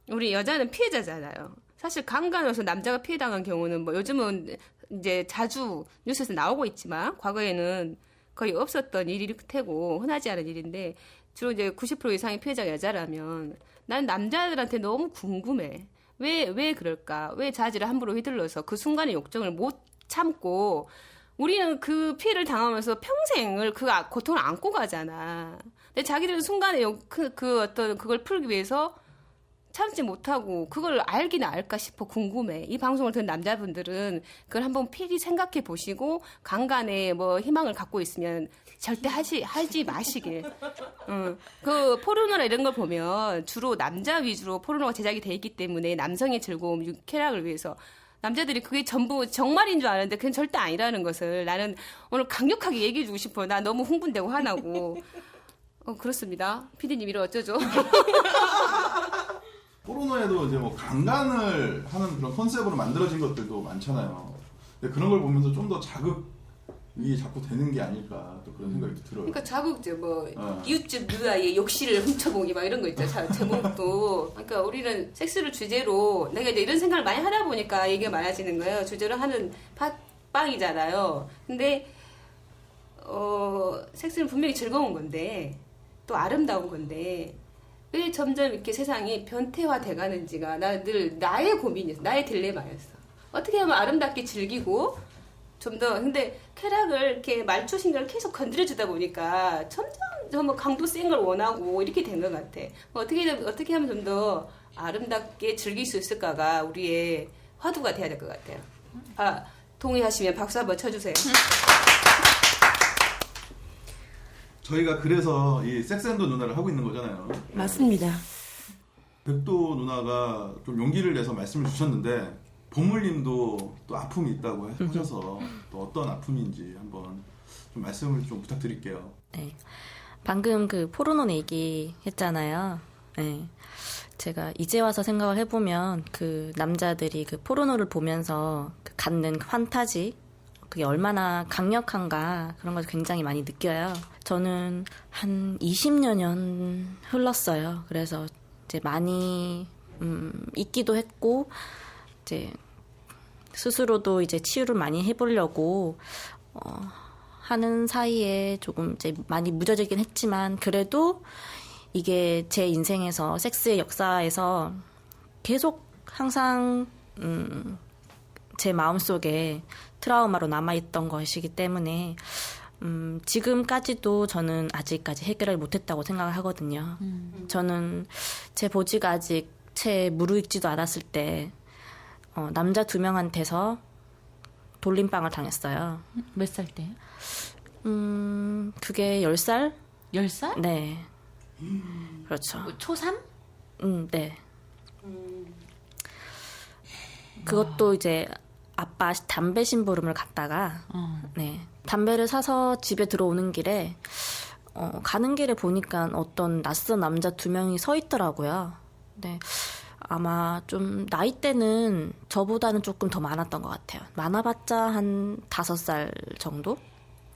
우리 여자는 피해자잖아요. 사실 강간으로서 남자가 피해당한 경우는 뭐 요즘은 이제 자주 뉴스에서 나오고 있지만 과거에는 거의 없었던 일일 테고 흔하지 않은 일인데 주로 이제 90% 이상의 피해자가 여자라면 난 남자들한테 너무 궁금해. 왜 그럴까? 왜 자지를 함부로 휘둘러서 그 순간의 욕정을 못 참고 우리는 그 피해를 당하면서 평생을 그 고통을 안고 가잖아. 근데 자기들은 순간에 그걸 풀기 위해서 참지 못하고 그걸 알긴 알까 싶어 궁금해. 이 방송을 듣는 남자분들은 그걸 한번 필히 생각해 보시고 강간에 뭐 희망을 갖고 있으면 절대 하지 마시길. 그 포르노나 이런 걸 보면 주로 남자 위주로 포르노가 제작이 돼 있기 때문에 남성의 즐거움, 쾌락을 위해서 남자들이 그게 전부 정말인 줄 아는데 그건 절대 아니라는 것을 나는 오늘 강력하게 얘기해 주고 싶어요. 나 너무 흥분되고 화나고. 그렇습니다. PD님 이러 어쩌죠? 포르노에도 이제 뭐 강간을 하는 그런 컨셉으로 만들어진 것들도 많잖아요. 근데 그런 걸 보면서 좀 더 자극이 자꾸 되는 게 아닐까 또 그런 생각이 들어요. 그러니까 자극제 뭐 이웃집 누나의 욕실을 훔쳐보기 막 이런 거 있죠. 제목도. 그러니까 우리는 섹스를 주제로 내가 이제 이런 생각을 많이 하다 보니까 얘기가 많아지는 거예요. 주제로 하는 팟빵이잖아요. 근데 섹스는 분명히 즐거운 건데 또 아름다운 건데 왜 점점 이렇게 세상이 변태화돼 가는지가 늘 나의 고민이었어. 나의 딜레마였어. 어떻게 하면 아름답게 즐기고 좀 더 근데 쾌락을 이렇게 말초신경을 계속 건드려주다 보니까 점점 뭐 강도 센 걸 원하고 이렇게 된 것 같아. 어떻게 하면 좀 더 아름답게 즐길 수 있을까가 우리의 화두가 돼야 될 것 같아요. 동의하시면 박수 한번 쳐주세요. 저희가 그래서 이 섹스앤더 누나를 하고 있는 거잖아요. 맞습니다. 백도 누나가 좀 용기를 내서 말씀을 주셨는데 보물님도 또 아픔이 있다고 하셔서 또 어떤 아픔인지 한번 좀 말씀을 좀 부탁드릴게요. 네. 방금 그 포르노 얘기 했잖아요. 네. 제가 이제 와서 생각을 해보면 그 남자들이 그 포르노를 보면서 갖는 판타지 그게 얼마나 강력한가 그런 걸 굉장히 많이 느껴요. 저는 한 20여 년 흘렀어요. 그래서 이제 많이 있기도 했고 이제 스스로도 이제 치유를 많이 해보려고 하는 사이에 조금 이제 많이 무뎌지긴 했지만 그래도 이게 제 인생에서 섹스의 역사에서 계속 항상 제 마음속에 트라우마로 남아있던 것이기 때문에 지금까지도 저는 아직까지 해결을 못했다고 생각을 하거든요. 저는 제 보지가 아직 채 무르익지도 않았을 때 남자 2명한테서 돌림방을 당했어요. 몇 살 때? 그게 10살? 10살? 네. 그렇죠. 초3? 네. 그것도 이제 아빠 담배 심부름을 갔다가 네. 담배를 사서 집에 들어오는 길에 가는 길에 보니까 어떤 낯선 남자 2명이 서 있더라고요. 네. 아마 좀 나이대는 저보다는 조금 더 많았던 것 같아요. 많아봤자 한 5살 정도?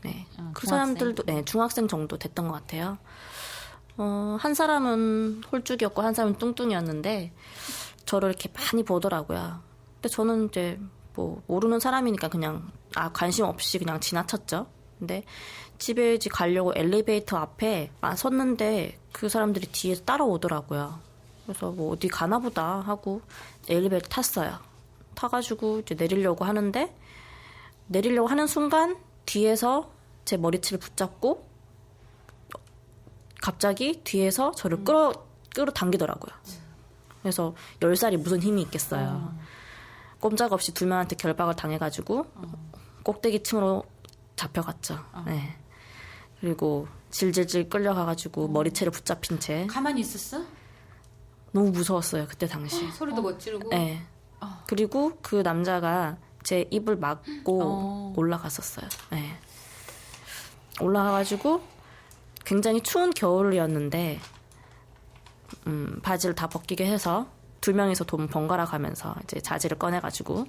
네. 그 중학생? 사람들도 네, 중학생 정도 됐던 것 같아요. 한 사람은 홀쭉이었고 한 사람은 뚱뚱이었는데 저를 이렇게 많이 보더라고요. 근데 저는 이제 뭐 모르는 사람이니까 그냥 관심 없이 그냥 지나쳤죠. 근데 집에 이제 가려고 엘리베이터 앞에 섰는데 그 사람들이 뒤에서 따라오더라고요. 그래서 뭐 어디 가나 보다 하고 엘리베이터 탔어요. 타가지고 이제 내리려고 하는데 내리려고 하는 순간 뒤에서 제 머리채를 붙잡고 갑자기 뒤에서 저를 끌어당기더라고요. 그래서 10살이 무슨 힘이 있겠어요. 꼼짝없이 2명한테 결박을 당해가지고 꼭대기층으로 잡혀갔죠. 네. 그리고 질질질 끌려가가지고 머리채를 붙잡힌 채 가만히 있었어? 너무 무서웠어요. 그때 당시. 소리도 못 지르고. 네. 그리고 그 남자가 제 입을 막고 올라갔었어요. 네. 올라가가지고 굉장히 추운 겨울이었는데 바지를 다 벗기게 해서 2명이서 돈 번갈아 가면서 이제 자지를 꺼내가지고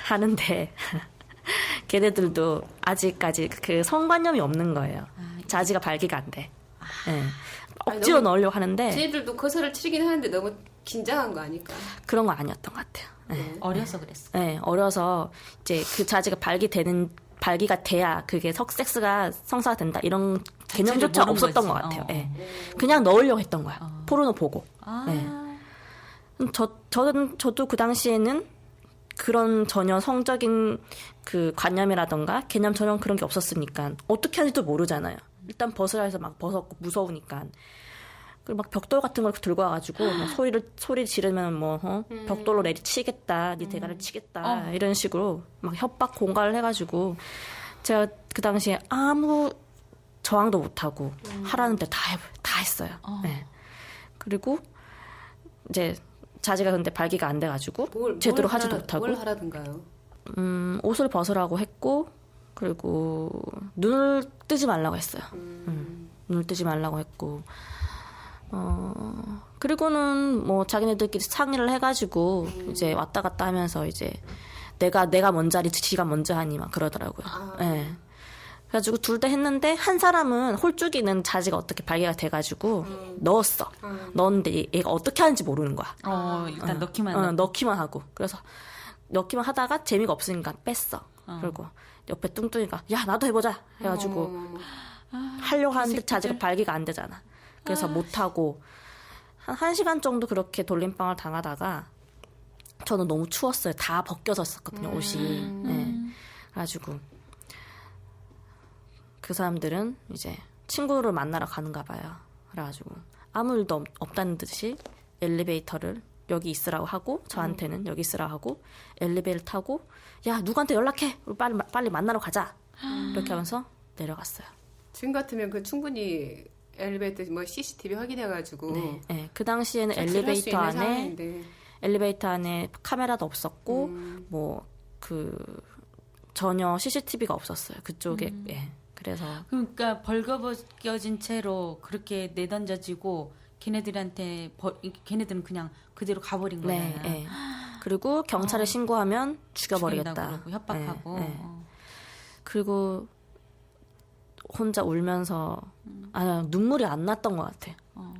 하는데 걔네들도 아직까지 그 성관념이 없는 거예요. 자지가 발기가 안 돼. 네. 억지로 넣으려고 하는데 쟤들도 거사를 치르긴 하는데 너무 긴장한 거 아닐까? 그런 거 아니었던 것 같아요. 네. 어려서 그랬어. 네, 어려서 이제 그 자지가 발기가 돼야 그게 섹스가 성사가 된다 이런 개념조차 모르는 없었던 거지. 것 같아요. 네. 그냥 넣으려고 했던 거야. 포르노 보고. 네. 저도 그 당시에는 그런 전혀 성적인 그 관념이라던가 개념 전혀 그런 게 없었으니까 어떻게 하는지도 모르잖아요. 일단 벗으라 해서 막 벗었고 무서우니까. 그리고 막 벽돌 같은 걸 들고 와가지고 막 소리 지르면 벽돌로 내리치겠다, 네 대가를 치겠다 이런 식으로 막 협박 공갈을 해가지고 제가 그 당시에 아무 저항도 못하고 하라는 대 다 했어요. 네. 그리고 이제 자지가 근데 발기가 안 돼가지고 제대로 하지도 못하고 뭘 하라던가요? 옷을 벗으라고 했고 그리고 눈을 뜨지 말라고 했어요. 눈을 뜨지 말라고 했고 그리고는 뭐 자기네들끼리 상의를 해가지고 이제 왔다 갔다 하면서 이제 내가 먼저 하니 지가 먼저 하니 막 그러더라고요. 네. 그래가지고 둘 다 했는데 한 사람은 홀쭉이는 자지가 어떻게 발기가 돼가지고 넣었어. 넣었는데 얘가 어떻게 하는지 모르는 거야. 일단 넣기만 넣기만 하고 그래서 넣기만 하다가 재미가 없으니까 뺐어. 그리고 옆에 뚱뚱이가 야 나도 해보자 해가지고 하려고 하는데 자지가 발기가 안 되잖아. 그래서 못하고 한 1시간 정도 그렇게 돌림방을 당하다가 저는 너무 추웠어요. 다 벗겨졌었거든요, 옷이. 네. 그래가지고 그 사람들은 이제 친구를 만나러 가는가 봐요. 그래가지고 아무 일도 없다는 듯이 엘리베이터를 여기 있으라고 하고 저한테는 여기 있으라고 하고 엘리베이터를 타고 야 누구한테 연락해 우리 빨리 만나러 가자 이렇게 하면서 내려갔어요. 지금 같으면 그 충분히 엘리베이터 뭐 CCTV 확인해가지고 네. 그 당시에는 엘리베이터 안에 카메라도 없었고 뭐 그 전혀 CCTV가 없었어요. 그쪽에. 예. 그래서 그러니까 벌거벗겨진 채로 그렇게 내던져지고 걔네들은 그냥 그대로 가버린 거야. 네. 그리고 경찰에 신고하면 죽여버리겠다. 그러고 협박하고. 네. 그리고 혼자 울면서 눈물이 안 났던 것 같아.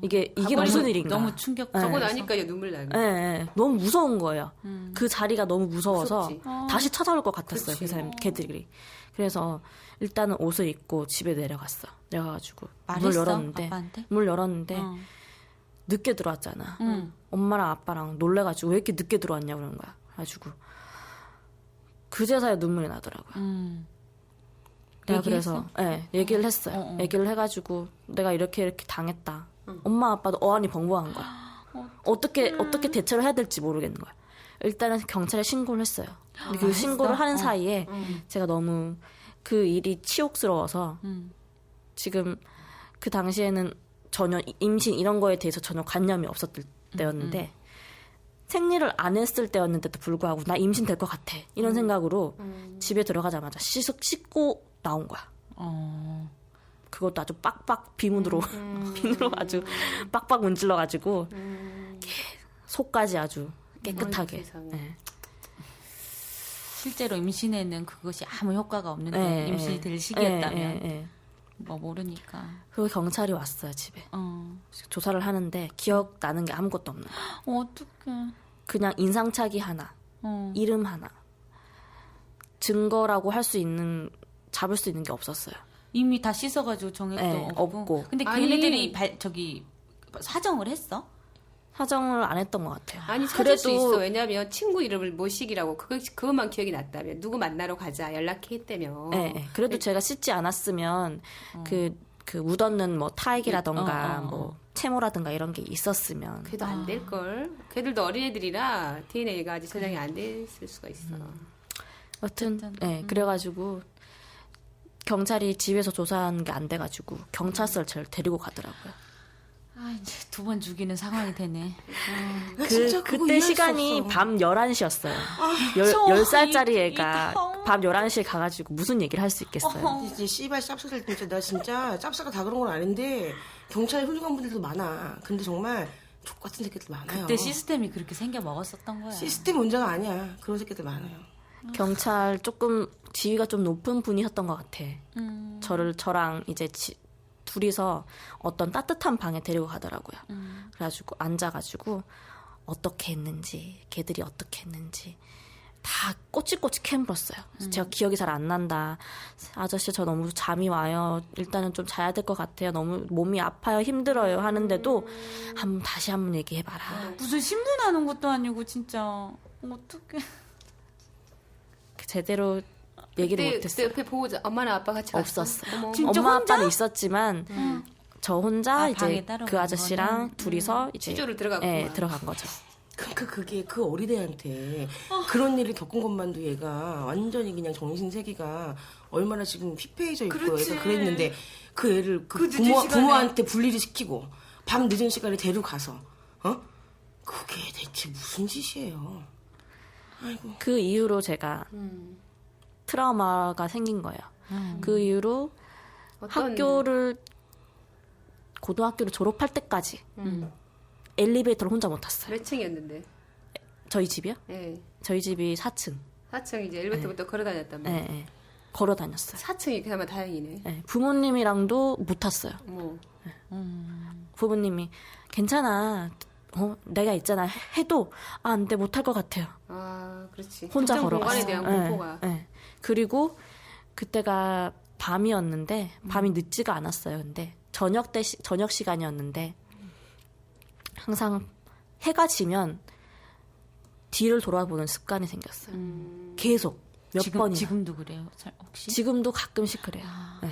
이게 가버리면 무슨 일인가. 너무 충격. 저거 나니까 이제 눈물 나네. 네, 너무 무서운 거예요. 그 자리가 너무 무서워서 무섭지. 다시 찾아올 것 같았어요. 그치. 걔들이. 그래서 일단은 옷을 입고 집에 내려갔어. 내려가지고 말했어? 아빠한테? 문 열었는데 어. 늦게 들어왔잖아. 응. 엄마랑 아빠랑 놀래가지고 왜 이렇게 늦게 들어왔냐 그러는 거야. 그래가지고 그제서야 눈물이 나더라고요. 내가 그래서 얘기를 했어요. 얘기를 해가지고 내가 이렇게 당했다. 엄마 아빠도 어안이 벙벙한 거야. 어떻게 대처를 해야 될지 모르겠는 거야. 일단은 경찰에 신고를 했어요. 근데 그 신고를 하는 사이에 제가 너무 그 일이 치욕스러워서 지금 그 당시에는 전혀 임신 이런 거에 대해서 전혀 관념이 없었을 때였는데 생리를 안 했을 때였는데도 불구하고 나 임신 될 것 같아 이런 생각으로 집에 들어가자마자 씻고 나온 거야. 그것도 아주 빡빡 비누로 아주 빡빡 문질러가지고 속까지 아주 깨끗하게. 네. 실제로 임신에는 그것이 아무 효과가 없는데 네, 임신이 될 시기였다면 뭐 모르니까. 그리고 경찰이 왔어요 집에. 조사를 하는데 기억나는 게 아무것도 없는 거야. 어떡해. 그냥 인상착의 하나, 이름 하나, 증거라고 할 수 있는 잡을 수 있는 게 없었어요. 이미 다 씻어가지고 정액도 없고. 근데 걔네들이 사정을 했어? 사정을 안 했던 것 같아요. 아니 찾을 수 있어. 왜냐면 친구 이름을 모시기라고 그것만 기억이 났다면 누구 만나러 가자 연락해 했다며. 네, 그래도 제가 씻지 않았으면 그 묻었는 뭐 타액이라던가 뭐 채모라든가 이런 게 있었으면. 그래도 안 될 걸. 걔들도 어린애들이라 DNA가 아직 저장이 안 됐을 수가 있어. 여튼 그래가지고 경찰이 집에서 조사한 게 안 돼가지고 경찰서를 저를 데리고 가더라고요. 이제 2번 죽이는 상황이 되네. 그때 시간이 밤 11시였어요. 10살짜리 애가 밤 11시에 가가지고 무슨 얘기를 할 수 있겠어요. 이제 씨발 짭새들 진짜 나 진짜 짭새가 다 그런 건 아닌데 경찰에 훌륭한 분들도 많아. 근데 정말 족같은 새끼들 많아요. 그때 시스템이 그렇게 생겨 먹었었던 거야. 시스템 문제가 아니야. 그런 새끼들 많아요. 경찰 조금 지위가 좀 높은 분이셨던 것 같아. 저랑 이제 둘이서 어떤 따뜻한 방에 데리고 가더라고요. 그래가지고 앉아가지고 어떻게 했는지, 걔들이 어떻게 했는지 다 꼬치꼬치 캐물었어요. 제가 기억이 잘 안 난다. 아저씨 저 너무 잠이 와요. 일단은 좀 자야 될 것 같아요. 너무 몸이 아파요. 힘들어요. 하는데도 다시 한번 얘기해봐라. 무슨 신문하는 것도 아니고 진짜 어떡해. 제대로 얘기를 못했어요. 그때 옆에 보호자 엄마나 아빠 같이 없었어요. 진짜 엄마 혼자? 아빠는 있었지만 저 혼자 이제 방에 그 아저씨랑 둘이서 이제 취조를 들어갔구나. 들어간 거죠. 그러니까 그게 그 어린애한테 그런 일을 겪은 것만도 얘가 완전히 그냥 정신세계가 얼마나 지금 피폐해져 있고 애가 그랬는데 그 애를 부모한테 분리를 시키고 밤 늦은 시간에 데려가서 그게 대체 무슨 짓이에요. 아이고. 그 이후로 제가 트라우마가 생긴 거예요. 그 이후로 고등학교를 졸업할 때까지 엘리베이터를 혼자 못 탔어요. 몇 층이었는데? 저희 집이요? 네. 저희 집이 4층. 4층 이제 엘리베이터부터 걸어 다녔단 말이야. 네. 걸어 다녔어요. 4층이 그나마 다행이네. 네. 부모님이랑도 못 탔어요. 부모님이 괜찮아. 내가 있잖아. 해도 안 돼. 못 할 것 같아요. 그렇지. 혼자 걸어갔어요. 공간에 대한 공포가. 네. 그리고 그때가 밤이었는데 밤이 늦지가 않았어요. 근데 저녁 시간이었는데 항상 해가 지면 뒤를 돌아보는 습관이 생겼어요. 계속 몇 번이나. 지금도 그래요? 혹시? 지금도 가끔씩 그래요. 네.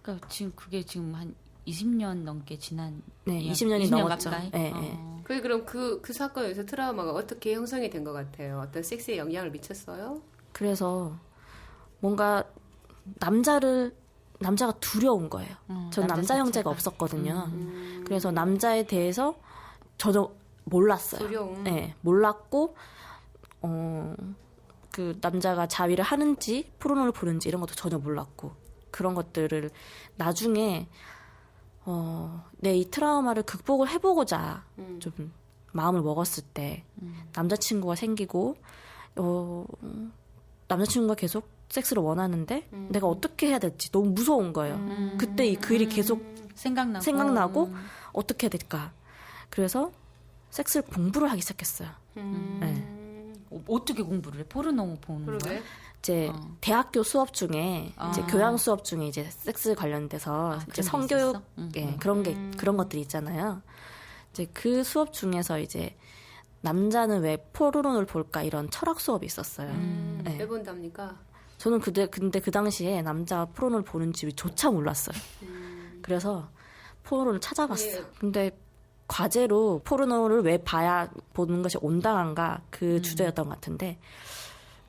그러니까 지금 그게 지금 한 20년 넘게 지난. 네, 20년이 넘었죠. 가까이? 네. 그럼 그 사건에서 트라우마가 어떻게 형성이 된 것 같아요? 어떤 섹스에 영향을 미쳤어요? 그래서 뭔가 남자가 두려운 거예요. 전 남자 형제가 없었거든요. 그래서 남자에 대해서 전혀 몰랐어요. 두려움. 네, 몰랐고 그 남자가 자위를 하는지 포르노를 보는지 이런 것도 전혀 몰랐고 그런 것들을 나중에 내 이 트라우마를 극복을 해보고자 좀 마음을 먹었을 때 남자친구가 생기고 남자친구가 계속 섹스를 원하는데 내가 어떻게 해야 될지 너무 무서운 거예요. 그때 그 일이 계속 생각나고 어떻게 해야 될까? 그래서 섹스를 공부를 하기 시작했어요. 네. 어떻게 공부를 해? 포르노 보는 그러게. 거야? 이제 대학교 수업 중에 이제 교양 수업 중에 이제 섹스 관련돼서 이제 그런 게 성교육 있었어? 예, 그런 것들이 있잖아요. 이제 그 수업 중에서 이제 남자는 왜 포르노를 볼까 이런 철학 수업이 있었어요. 네. 왜 본답니까? 저는 근데 그 당시에 남자 포르노를 보는 집조차 몰랐어요. 그래서 포르노를 찾아봤어요. 예. 근데 과제로 포르노를 왜 봐야 보는 것이 온당한가 그 주제였던 것 같은데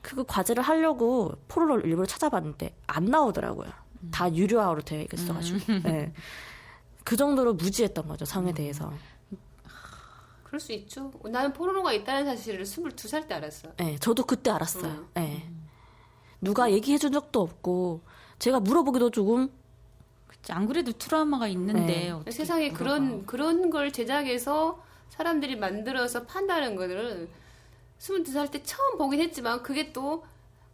그 과제를 하려고 포르노를 일부러 찾아봤는데 안 나오더라고요. 다 유료화로 되어 있어가지고. 네. 그 정도로 무지했던 거죠, 성에 대해서. 그럴 수 있죠. 나는 포르노가 있다는 사실을 22살 때 알았어. 네, 저도 그때 알았어요. 네. 누가 얘기해준 적도 없고 제가 물어보기도 조금. 그치, 안 그래도 트라우마가 있는데 네. 어떻게 세상에 물어봐. 그런 걸 제작해서 사람들이 만들어서 판다는 거를 22살 때 처음 보긴 했지만 그게 또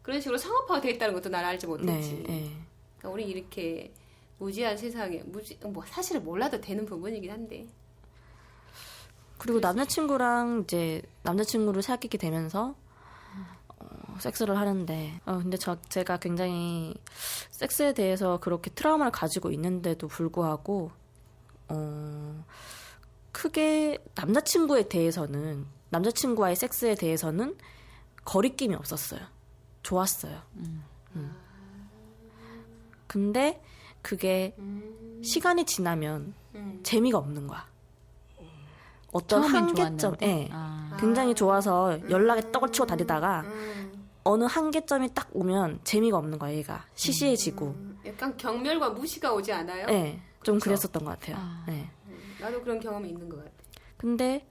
그런 식으로 상업화가 되어 있다는 것도 난 알지 못했지. 네. 그러니까 우리 이렇게 무지한 세상에 뭐 사실을 몰라도 되는 부분이긴 한데. 그리고 남자친구랑 이제 남자친구를 사귀게 되면서 섹스를 하는데 근데 제가 굉장히 섹스에 대해서 그렇게 트라우마를 가지고 있는데도 불구하고 크게 남자친구와의 섹스에 대해서는 거리낌이 없었어요. 좋았어요. 근데 그게 시간이 지나면 재미가 없는 거야. 어떤 한계점에 굉장히 좋아서 연락에 떡을 치고 다니다가 어느 한계점이 딱 오면 재미가 없는 거야. 얘가 시시해지고. 약간 경멸과 무시가 오지 않아요? 네, 좀 그렇죠? 그랬었던 것 같아요. 네. 나도 그런 경험이 있는 것 같아. 근데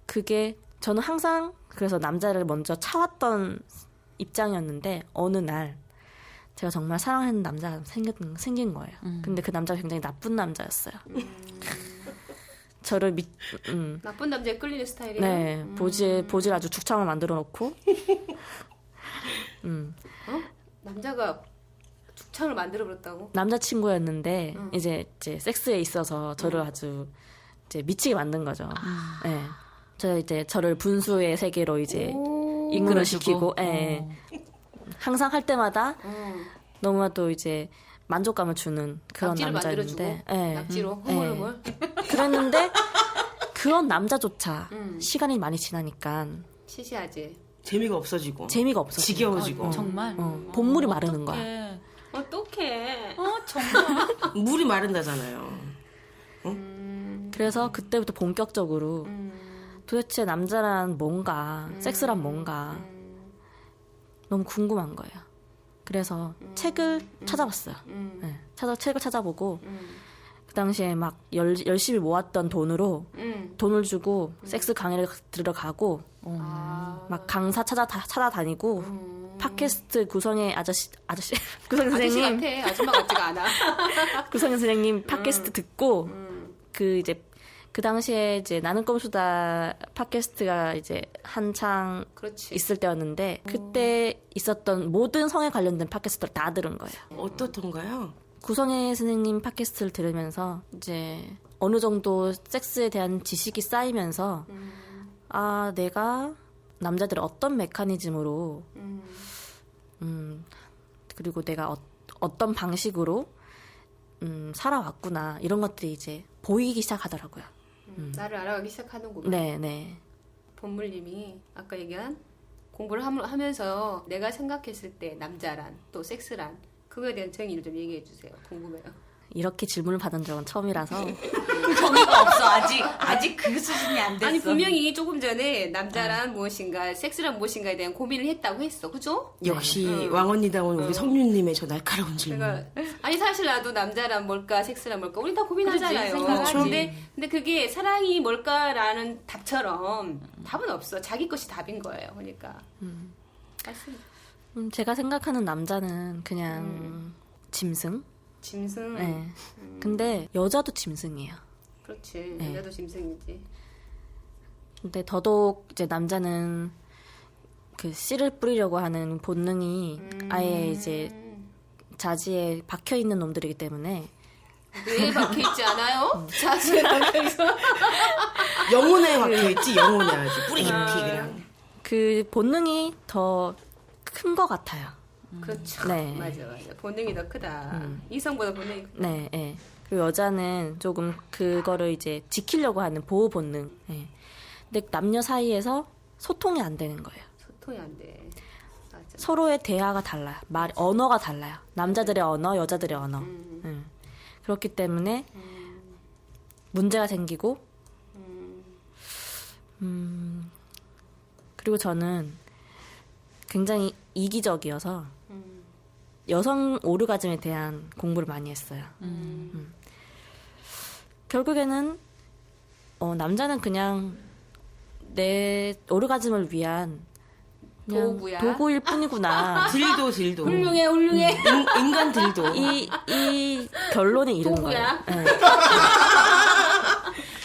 그게 저는 항상 그래서 남자를 먼저 차왔던 입장이었는데 어느 날 제가 정말 사랑하는 남자가 생긴 거예요. 근데 그 남자가 굉장히 나쁜 남자였어요. 저를 나쁜 남자에 끌리는 스타일이에요? 네, 보질 아주 죽창을 만들어 놓고 남자가 죽창을 만들어 버렸다고? 남자친구였는데 이제 섹스에 있어서 저를 아주 이제 미치게 만든 거죠. 네. 저를 분수의 세계로 이제 입문을 시키고, 예. 항상 할 때마다 너무나도 이제 만족감을 주는 그런 낙지를 남자였는데, 만들어주고, 낙지로 흐물흐물. 그랬는데 그런 남자조차 시간이 많이 지나니까 시시하지. 재미가 없어지고. 지겨워지고. 정말? 본물이 마르는 거야. 어떡해. 정말. 물이 마른다잖아요. 그래서 그때부터 본격적으로 도대체 남자란 뭔가, 섹스란 뭔가 너무 궁금한 거예요. 그래서 책을 찾아봤어요. 네, 책을 찾아보고 그 당시에 막 열심히 모았던 돈으로 돈을 주고 섹스 강의를 들어가고 막 강사 찾아다니고 팟캐스트 구성의 아저씨 구성 선생님 아저씨 같아. 아줌마 같지가 않아. 구성 선생님 팟캐스트 듣고 그 당시에 이제 나는 꼼수다 팟캐스트가 이제 한창 그렇지. 있을 때였는데 그때 있었던 모든 성에 관련된 팟캐스트를 다 들은 거예요. 어떻던가요? 구성애 선생님 팟캐스트를 들으면서 이제 어느 정도 섹스에 대한 지식이 쌓이면서 내가 남자들의 어떤 메커니즘으로 그리고 내가 어떤 방식으로 살아왔구나 이런 것들이 이제 보이기 시작하더라고요. 나를 알아가기 시작하는구나. 네. 본물님이 아까 얘기한 공부를 하면서 내가 생각했을 때 남자란 또 섹스란 그거에 대한 정의를 좀 얘기해 주세요. 궁금해요. 이렇게 질문을 받은 적은 처음이라서 정의가 없어. 아직 그 수준이 안 됐어. 아니 분명히 조금 전에 남자란 무엇인가 섹스란 무엇인가에 대한 고민을 했다고 했어. 그죠? 역시 왕언니다운 우리 성윤님의 저 날카로운 질문. 그러니까 아니 사실 나도 남자란 뭘까 섹스란 뭘까 우리 다 고민하잖아요. 그렇지, 근데 그게 사랑이 뭘까라는 답처럼 답은 없어. 자기 것이 답인 거예요. 그러니까 맞습니다. 제가 생각하는 남자는 그냥 짐승. 네. 근데 여자도 짐승이에요. 그렇지. 네. 여자도 짐승이지. 근데 더더욱 이제 남자는 그 씨를 뿌리려고 하는 본능이 아예 이제 자지에 박혀 있는 놈들이기 때문에 뇌에 박혀있지 않아요? 자신에 박혀있어. 영혼에 박혀있지, 영혼에 아주 뿌리 깊이 그냥. 그 본능이 더 큰 것 같아요. 그렇죠. 네. 맞아. 본능이 더 크다. 이성보다 본능이 크다. 네, 네. 그리고 여자는 조금 그거를 이제 지키려고 하는 보호 본능. 네. 근데 남녀 사이에서 소통이 안 되는 거예요. 소통이 안 돼. 맞아. 서로의 대화가 달라요. 언어가 달라요. 남자들의 언어, 여자들의 언어. 그렇기 때문에 문제가 생기고, 그리고 저는 굉장히 이기적이어서 여성 오르가즘에 대한 공부를 많이 했어요. 결국에는 남자는 그냥 내 오르가즘을 위한 그냥 도구야? 도구일 뿐이구나. 딜도. 훌륭해. 인간 딜도. 이 결론에 이른 도구야? 거예요. 네.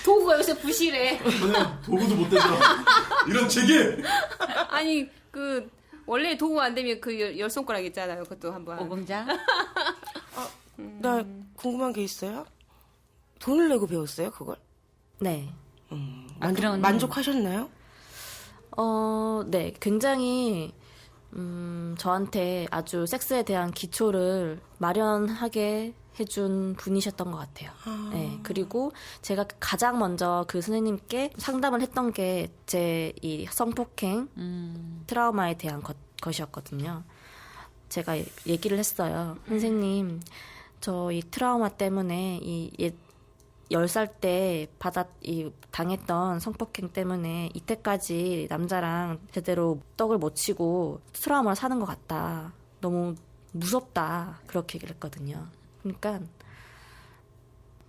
도구가 요새 부실해. 도구도 못 되죠. 이런 책임. 아니 원래 도구가 안 되면 그 열 손가락 있잖아요. 그것도 한번. 오공자? 나 궁금한 게 있어요. 돈을 내고 배웠어요, 그걸? 네. 만족하셨나요? 네. 굉장히 저한테 아주 섹스에 대한 기초를 마련하게 해준 분이셨던 것 같아요. 네. 그리고 제가 가장 먼저 그 선생님께 상담을 했던 게 제 이 성폭행 트라우마에 대한 것이었거든요. 제가 얘기를 했어요. 선생님, 저 이 트라우마 때문에 10살 때 당했던 성폭행 때문에 이때까지 남자랑 제대로 떡을 못 치고 트라우마를 사는 것 같다. 너무 무섭다. 그렇게 얘기를 했거든요. 그러니까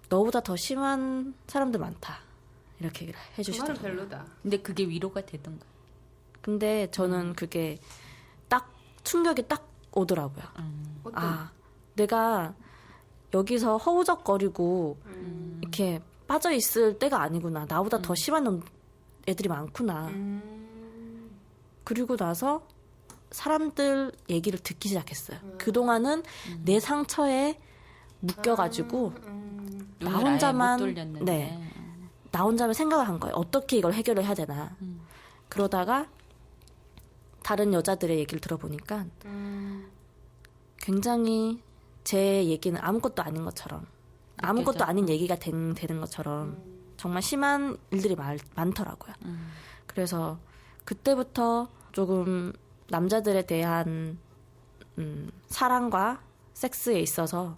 너보다 더 심한 사람들 많다. 이렇게 얘기를 해주시더라고요. 말은 별로다. 근데 그게 위로가 되던가. 근데 저는 그게 딱 충격이 딱 오더라고요. 아, 내가 여기서 허우적거리고 이렇게 빠져 있을 때가 아니구나. 나보다 더 심한 애들이 많구나. 그리고 나서 사람들 얘기를 듣기 시작했어요. 그동안은 내 상처에 묶여가지고 나 혼자만 나 혼자만 생각을 한 거예요. 어떻게 이걸 해결을 해야 되나. 그러다가 다른 여자들의 얘기를 들어보니까 굉장히 제 얘기는 아무것도 아닌 것처럼 아무것도 아닌 얘기가 되는 것처럼 정말 심한 일들이 많더라고요. 그래서 그때부터 조금 남자들에 대한 사랑과 섹스에 있어서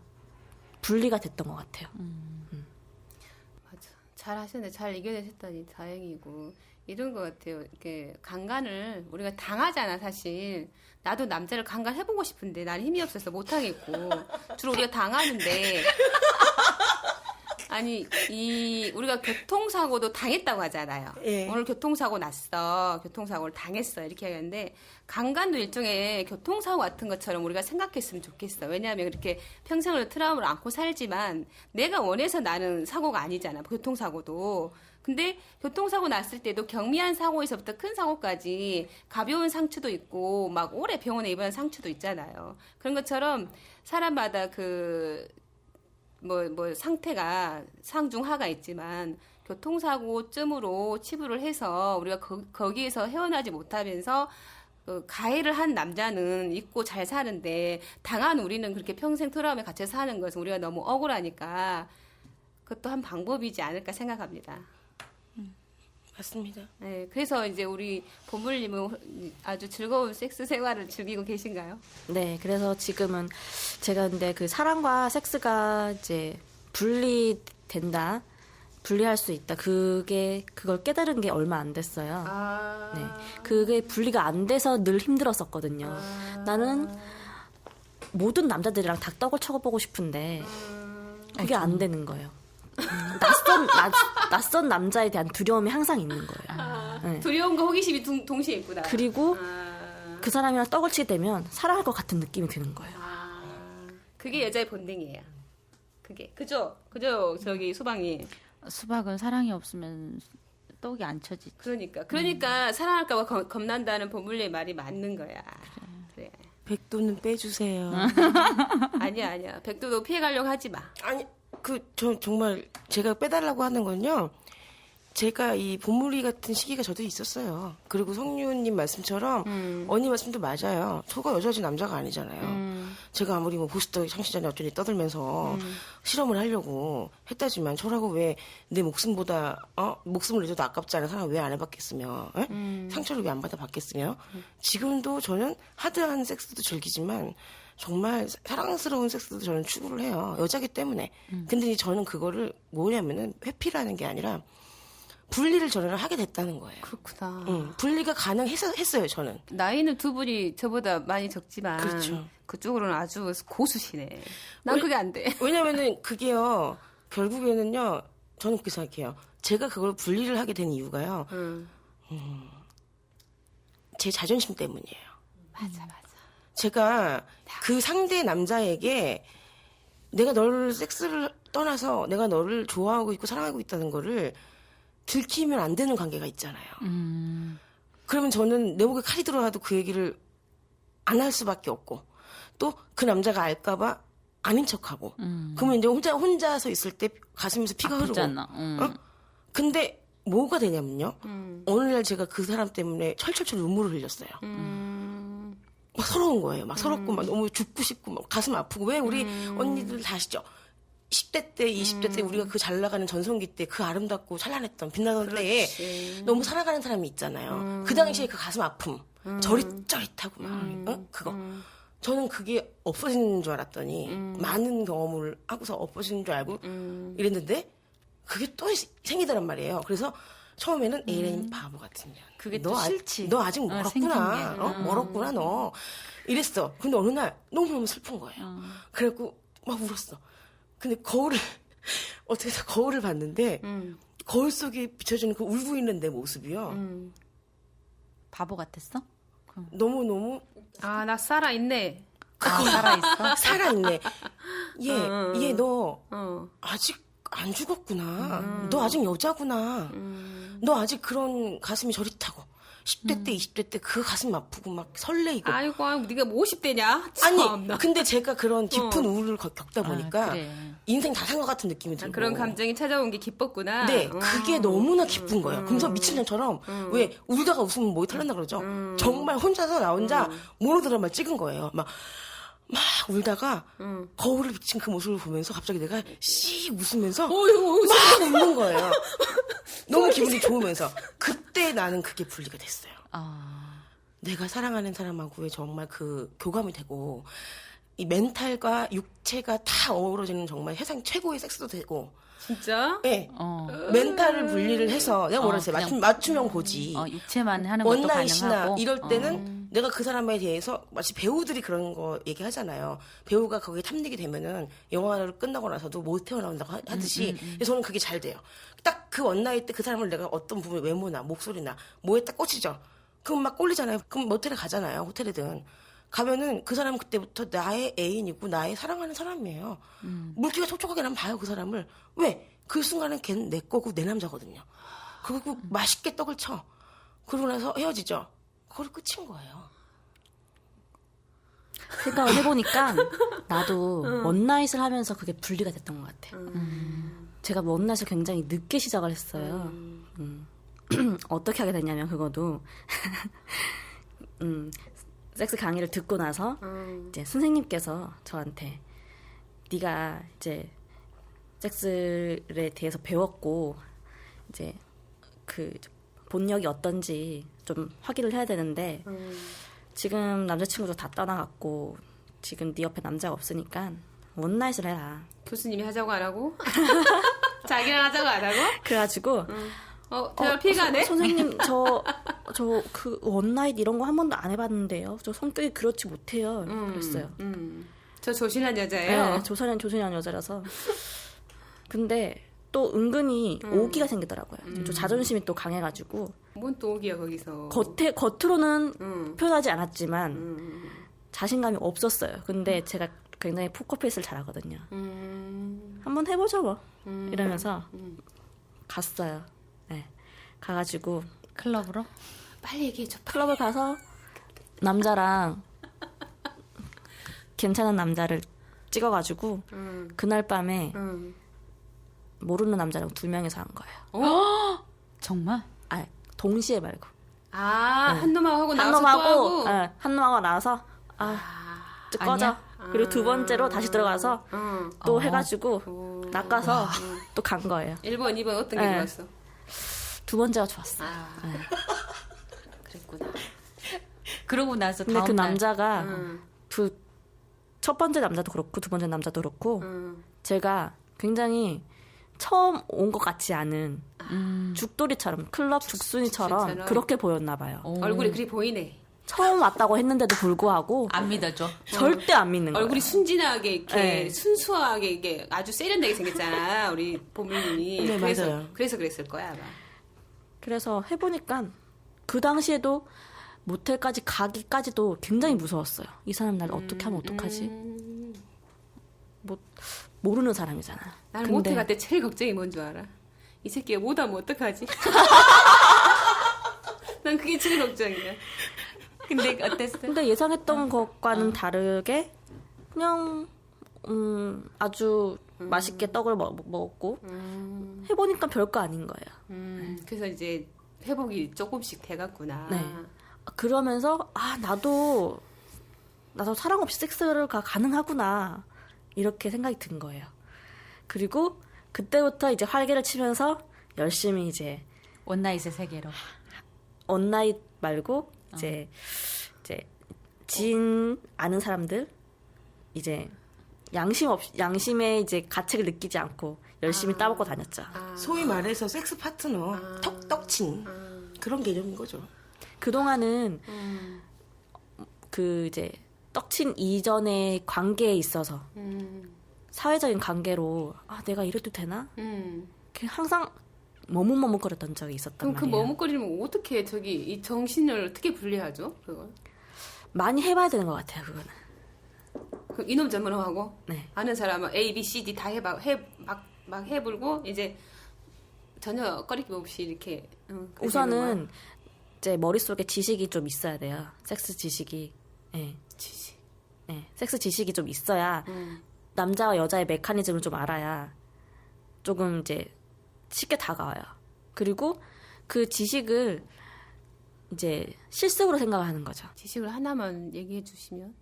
분리가 됐던 것 같아요. 맞아. 잘 하셨네. 잘 이겨내셨다니 다행이고. 이런 것 같아요. 이렇게 강간을 우리가 당하잖아, 사실. 나도 남자를 강간해보고 싶은데 나는 힘이 없어서 못하겠고. 주로 우리가 당하는데. 아니, 우리가 교통사고도 당했다고 하잖아요. 예. 오늘 교통사고 났어. 교통사고를 당했어. 이렇게 하는데, 강간도 일종의 교통사고 같은 것처럼 우리가 생각했으면 좋겠어. 왜냐하면 그렇게 평생을 트라우마를 안고 살지만, 내가 원해서 나는 사고가 아니잖아. 교통사고도. 근데 교통사고 났을 때도 경미한 사고에서부터 큰 사고까지 가벼운 상처도 있고, 막 오래 병원에 입원한 상처도 있잖아요. 그런 것처럼 사람마다 상태가 상중하가 있지만 교통사고쯤으로 치부를 해서 우리가 거기에서 헤어나지 못하면서 가해를 한 남자는 잊고 잘 사는데 당한 우리는 그렇게 평생 트라우마에 갇혀 사는 것은 우리가 너무 억울하니까 그것도 한 방법이지 않을까 생각합니다. 맞습니다. 네, 그래서 이제 우리 보물님은 아주 즐거운 섹스 생활을 즐기고 계신가요? 네, 그래서 지금은 제가 근데 그 사랑과 섹스가 이제 분리된다, 분리할 수 있다. 그걸 깨달은 게 얼마 안 됐어요. 네, 그게 분리가 안 돼서 늘 힘들었었거든요. 나는 모든 남자들이랑 다 떡을 쳐보고 싶은데 그게 안 되는 거예요. 낯선 남자에 대한 두려움이 항상 있는 거예요. 네. 두려움과 호기심이 동시에 있구나. 그리고 그 사람이랑 떡을 치게 되면 사랑할 것 같은 느낌이 드는 거예요. 그게 여자의 본능이에요. 그죠? 저기 수박이. 수박은 사랑이 없으면 떡이 안 쳐지지. 그러니까 사랑할까봐 겁난다는 보물의 말이 맞는 거야. 그래. 백도는 빼주세요. 아니야. 백도도 피해가려고 하지 마. 아니, 저 정말 제가 빼달라고 하는 건요. 제가 이 본무리 같은 시기가 저도 있었어요. 그리고 성유님 말씀처럼 언니 말씀도 맞아요. 저가 여자지 남자가 아니잖아요. 제가 아무리 뭐 보스터 창시자니 어쩌니 떠들면서 실험을 하려고 했다지만 저라고 왜 내 목숨보다 목숨을 내줘도 아깝지 않은 사람 왜 안 해봤겠으며 상처를 왜 안 받아봤겠으며 지금도 저는 하드한 섹스도 즐기지만 정말 사랑스러운 섹스도 저는 추구를 해요. 여자기 때문에. 근데 저는 그거를 뭐냐면은 회피라는 게 아니라 분리를 저는 하게 됐다는 거예요. 그렇구나. 분리가 가능했어요, 저는. 나이는 두 분이 저보다 많이 적지만 그렇죠. 그쪽으로는 아주 고수시네. 난 그게 안 돼. 왜냐면은 그게요, 결국에는요, 저는 그렇게 생각해요. 제가 그걸 분리를 하게 된 이유가요, 제 자존심 때문이에요. 맞아. 제가 그 상대 남자에게 내가 너를 섹스를 떠나서 내가 너를 좋아하고 있고 사랑하고 있다는 거를 들키면 안 되는 관계가 있잖아요. 그러면 저는 내 목에 칼이 들어와도 그 얘기를 안 할 수밖에 없고 또 그 남자가 알까봐 아닌 척하고 그러면 이제 혼자서 있을 때 가슴에서 피가 아프잖아. 흐르고 근데 뭐가 되냐면요. 어느 날 제가 그 사람 때문에 철철철 눈물을 흘렸어요. 막 서러운 거예요. 막 서럽고 막 너무 죽고 싶고 막 가슴 아프고 왜 우리 언니들 다 아시죠? 10대 때, 20대 때 우리가 그 잘 나가는 전성기 때 그 아름답고 찬란했던 빛나던 때에 너무 살아가는 사람이 있잖아요. 그 당시에 그 가슴 아픔, 저릿저릿하고 막 그거. 저는 그게 없어지는 줄 알았더니 많은 경험을 하고서 없어지는 줄 알고 이랬는데 그게 또 생기더란 말이에요. 그래서 처음에는 에이레인 바보 같은 년. 그게 또 싫지. 너 아직 멀었구나. 멀었구나 너. 이랬어. 근데 어느 날 너무너무 슬픈 거예요. 그래갖고 막 울었어. 근데 어떻게 해서 거울을 봤는데 거울 속에 비춰지는 그 울고 있는 내 모습이요. 바보 같았어? 너무너무 아, 나 살아있네. 살아있어? 살아있네. 얘 너 아직 안 죽었구나. 너 아직 여자구나. 너 아직 그런 가슴이 저릿하고 10대 때 20대 때 그 가슴 아프고 막 설레이고. 아이고 네가 뭐 50대냐? 아니 근데 제가 그런 깊은 우울을 겪다 보니까 그래. 인생 다 산 것 같은 느낌이 들고. 그런 감정이 찾아온 게 기뻤구나. 네, 그게 너무나 기쁜 거예요. 그래서 미친년처럼 왜 울다가 웃으면 목이 털린다 그러죠. 정말 혼자서 나 혼자 모노드라마 찍은 거예요. 막 울다가 거울을 비친 그 모습을 보면서 갑자기 내가 씩 웃으면서 막 웃는 거예요. 너무 기분이 좋으면서 그때 나는 그게 분리가 됐어요. 내가 사랑하는 사람하고의 정말 그 교감이 되고 이 멘탈과 육체가 다 어우러지는 정말 세상 최고의 섹스도 되고. 진짜? 네. 멘탈을 분리를 해서 내가 뭐라 했어요? 맞춤형 보지. 육체만 하는 것도 원나잇이나 가능하고. 이럴 때는 내가 그 사람에 대해서 마치 배우들이 그런 거 얘기하잖아요. 배우가 거기에 탐닉이 되면은 영화를 끝나고 나서도 못 태어나온다고 하듯이. 그래서 저는 그게 잘 돼요. 딱 그 원나잇 때 그 사람을 내가 어떤 부분 외모나 목소리나 뭐에 딱 꽂히죠. 그럼 막 꼴리잖아요. 그럼 모텔에 가잖아요. 호텔이든. 가면은 그 사람은 그때부터 나의 애인이고 나의 사랑하는 사람이에요. 물기가 촉촉하게 나면 봐요, 그 사람을. 왜? 그 순간은 걔는 내 거고 내 남자거든요. 그리고 맛있게 떡을 쳐. 그러고 나서 헤어지죠. 그걸 끝인 거예요. 생각을 해보니까 나도 원나잇을 하면서 그게 분리가 됐던 것 같아요. 제가 원나잇을 굉장히 늦게 시작을 했어요. 어떻게 하게 됐냐면 그것도 섹스 강의를 듣고 나서 이제 선생님께서 저한테 네가 이제 섹스에 대해서 배웠고 이제 그 본력이 어떤지 좀 확인을 해야 되는데 지금 남자친구도 다 떠나갔고 지금 네 옆에 남자가 없으니까 원나잇을 해라. 교수님이 하자고 안 하고? 자기랑 하자고 안 하고? 그래가지고 대화 피가네? 선생님 저 그 원나잇 이런 거 한 번도 안 해봤는데요. 저 성격이 그렇지 못해요. 그랬어요. 저 조신한 여자예요. 네, 조신한 여자라서. 근데 또 은근히 오기가 생기더라고요. 저 자존심이 또 강해가지고. 뭔 또 오기야 거기서. 겉으로는 표현하지 않았지만 자신감이 없었어요. 근데 제가 굉장히 포커페이스를 잘하거든요. 한번 해보죠 뭐. 이러면서 갔어요. 네, 가가지고 클럽으로? 빨리 얘기해줘. 클럽을 가서 남자랑 괜찮은 남자를 찍어가지고 그날 밤에 모르는 남자랑 2명이서 한 거예요. 정말? 아, 동시에 말고. 아, 네. 한 놈하고 한 나와서 또 놈하고, 하고. 네, 한 놈하고 나와서, 또 꺼져. 아니야? 그리고 2번째로 다시 들어가서 또 해가지고 낚아서 또 간 거예요. 1번, 2번 어떤 게 네. 좋았어? 2번째가 좋았어요. 아, 그랬구나. 그러고 나서 근데 그 다음 날 남자가 첫 번째 남자도 그렇고 2번째 남자도 그렇고 제가 굉장히 처음 온 것 같지 않은 죽돌이처럼 클럽 죽순이처럼 죽순이처럼. 그렇게 보였나 봐요. 얼굴이 그리 보이네. 처음 왔다고 했는데도 불구하고 안 믿어줘. 절대 안 믿는 거예요. 얼굴이 순진하게 이렇게 네. 순수하게 이게 아주 세련되게 생겼잖아 우리 보물님이. 네, 그래서 맞아요. 그래서 그랬을 거야 아마. 그래서 해보니까 그 당시에도 모텔까지 가기까지도 굉장히 무서웠어요. 이 사람 날 어떻게 하면 어떡하지? 뭐 모르는 사람이잖아. 나는 근데 모텔 갈 때 제일 걱정이 뭔 줄 알아? 이 새끼가 못하면 어떡하지? 난 그게 제일 걱정이야. 근데 어땠어? 근데 예상했던 것과는 다르게 그냥 아주 맛있게 떡을 먹었고 해보니까 별거 아닌 거예요. 그래서 이제 회복이 조금씩 돼갔구나. 네. 그러면서 나도 사랑 없이 섹스가 가능하구나 이렇게 생각이 든 거예요. 그리고 그때부터 이제 활개를 치면서 열심히 이제 원나잇의 세계로. 원나잇 말고 이제 지인 아는 사람들 이제 양심에 이제 가책을 느끼지 않고 열심히 따먹고 다녔죠. 소위 말해서 섹스 파트너, 떡친 그런 개념인 거죠. 그동안은 그 이제 떡친 이전의 관계에 있어서 사회적인 관계로 내가 이래도 되나? 항상 머뭇머뭇거렸던 적이 있었단 그럼 그 말이에요. 머뭇거리면 어떻게 이 정신을 어떻게 분리하죠? 그걸? 많이 해봐야 되는 것 같아요. 그거는. 그 이놈 전문하고 네. 아는 사람은 A, B, C, D 다 막 해불고 이제 전혀 꺼리낌 없이 이렇게. 우선은 이제 머릿속에 지식이 좀 있어야 돼요. 섹스 지식이. 네. 지식. 네. 섹스 지식이 좀 있어야 남자와 여자의 메커니즘을 좀 알아야 조금 이제 쉽게 다가와요. 그리고 그 지식을 이제 실습으로 생각하는 거죠. 지식을 하나만 얘기해 주시면.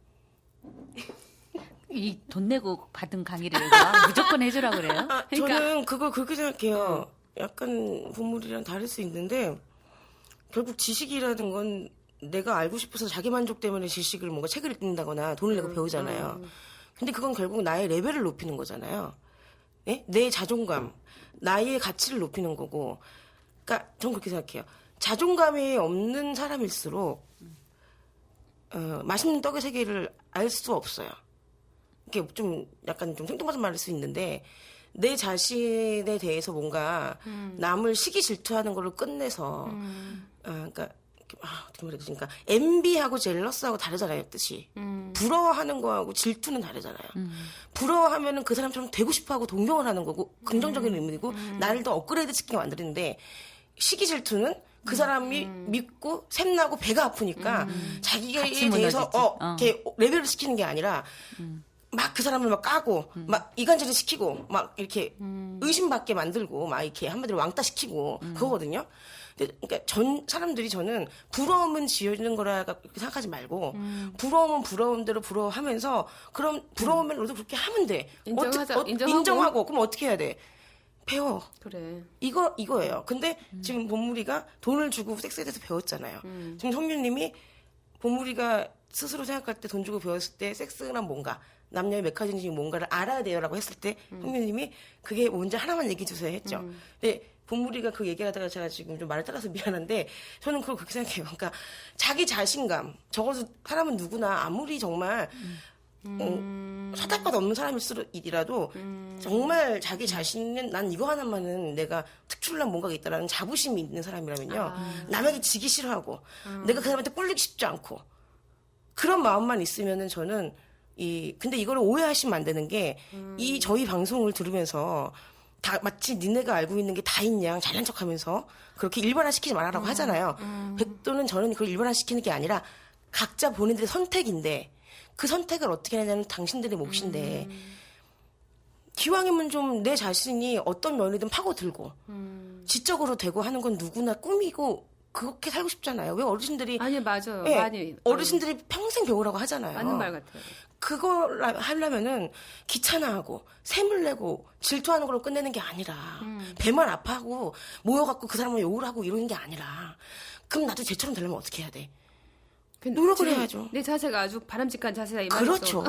이 돈 내고 받은 강의를 내가 무조건 해주라 그래요? 저는 그걸 그렇게 생각해요. 약간 보물이랑 다를 수 있는데 결국 지식이라는 건 내가 알고 싶어서 자기 만족 때문에 지식을 뭔가 책을 읽는다거나 돈을 내고 배우잖아요. 근데 그건 결국 나의 레벨을 높이는 거잖아요. 네? 내 자존감, 나의 가치를 높이는 거고. 그러니까 전 그렇게 생각해요. 자존감이 없는 사람일수록 맛있는 떡의 세계를 알 수 없어요. 이게 좀 약간 좀 생뚱맞은 말일 수 있는데 내 자신에 대해서 뭔가 남을 시기 질투하는 걸로 끝내서 그러니까 어떻게 말해야 되지? 그러니까 envy하고 jealous하고 다르잖아요, 뜻이. 부러워하는 거하고 질투는 다르잖아요. 부러워하면은 그 사람처럼 되고 싶어하고 동경을 하는 거고 긍정적인 의미고 나를 더 업그레이드 시키게 만드는데 시기 질투는 그 사람이 믿고 샘나고 배가 아프니까 자기에 대해서 이렇게 레벨을 시키는 게 아니라 막 그 사람을 막 까고 막 이간질을 시키고 막 이렇게 의심받게 만들고 막 이렇게 한마디로 왕따 시키고 그거거든요. 그러니까 사람들이 저는 부러움은 지어지는 거라 그렇게 생각하지 말고 부러움은 부러운 대로 부러워하면서 그럼 부러우면 너도 그렇게 하면 돼. 인정하고 그럼 어떻게 해야 돼? 배워. 그래. 이거예요. 근데 지금 본무리가 돈을 주고 섹스에 대해서 배웠잖아요. 지금 성윤님이 본무리가 스스로 생각할 때 돈 주고 배웠을 때 섹스란 뭔가 남녀의 메커니즘이 뭔가를 알아야 돼요라고 했을 때 성윤님이 그게 뭔지 하나만 얘기해 주세요 했죠. 근데 본무리가 그 얘기하다가 제가 지금 좀 말을 따라서 미안한데 저는 그걸 그렇게 생각해요. 그러니까 자기 자신감 적어도 사람은 누구나 아무리 정말 서탈것 없는 사람일수록이라도 정말 자기 자신은 난 이거 하나만은 내가 특출난 뭔가가 있다라는 자부심이 있는 사람이라면요. 남에게 지기 싫어하고 내가 그 사람한테 꼴리기 쉽지 않고 그런 마음만 있으면은 저는 근데 이거를 오해하시면 안 되는 게 저희 방송을 들으면서 다 마치 니네가 알고 있는 게 다인 양 잘난 척하면서 그렇게 일반화시키지 말아라고 하잖아요. 백도는 저는 그걸 일반화시키는 게 아니라 각자 본인들의 선택인데 그 선택을 어떻게 하냐는 당신들의 몫인데 기왕이면 좀 내 자신이 어떤 면이든 파고들고 지적으로 되고 하는 건 누구나 꿈이고 그렇게 살고 싶잖아요. 왜 어르신들이 아니 맞아요. 예, 많이 어르신들이 평생 배우라고 하잖아요. 맞는 말 같아요. 그걸 하려면은 귀찮아하고 샘을 내고 질투하는 걸로 끝내는 게 아니라 배만 아파하고 모여갖고 그 사람을 욕을 하고 이러는 게 아니라 그럼 나도 쟤처럼 되려면 어떻게 해야 돼? 노력을 지금 해야죠. 내 자세가 아주 바람직한 자세다 이 말이죠. 그렇죠.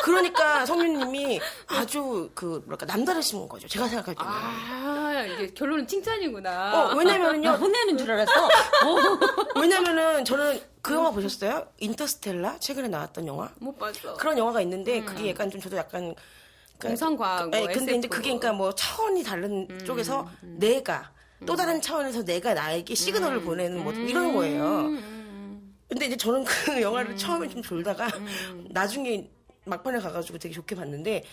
그러니까 성윤님이 아주 뭐랄까 남다르신 거죠. 제가 생각할 때는. 아, 이게 결론은 칭찬이구나. 왜냐면은요. 혼내는 줄 알았어. 왜냐면은 저는 그 영화 보셨어요? 인터스텔라? 최근에 나왔던 영화? 못 봤어. 그런 영화가 있는데 그게 약간 좀 저도 약간 공상과학, 뭐 근데 이제 SF. 그게 그러니까 뭐 차원이 다른 쪽에서 내가 또 다른 차원에서 내가 나에게 시그널을 보내는 뭐 이런 거예요. 근데 이제 저는 그 영화를 처음에 좀 졸다가 나중에 막판에 가가지고 되게 좋게 봤는데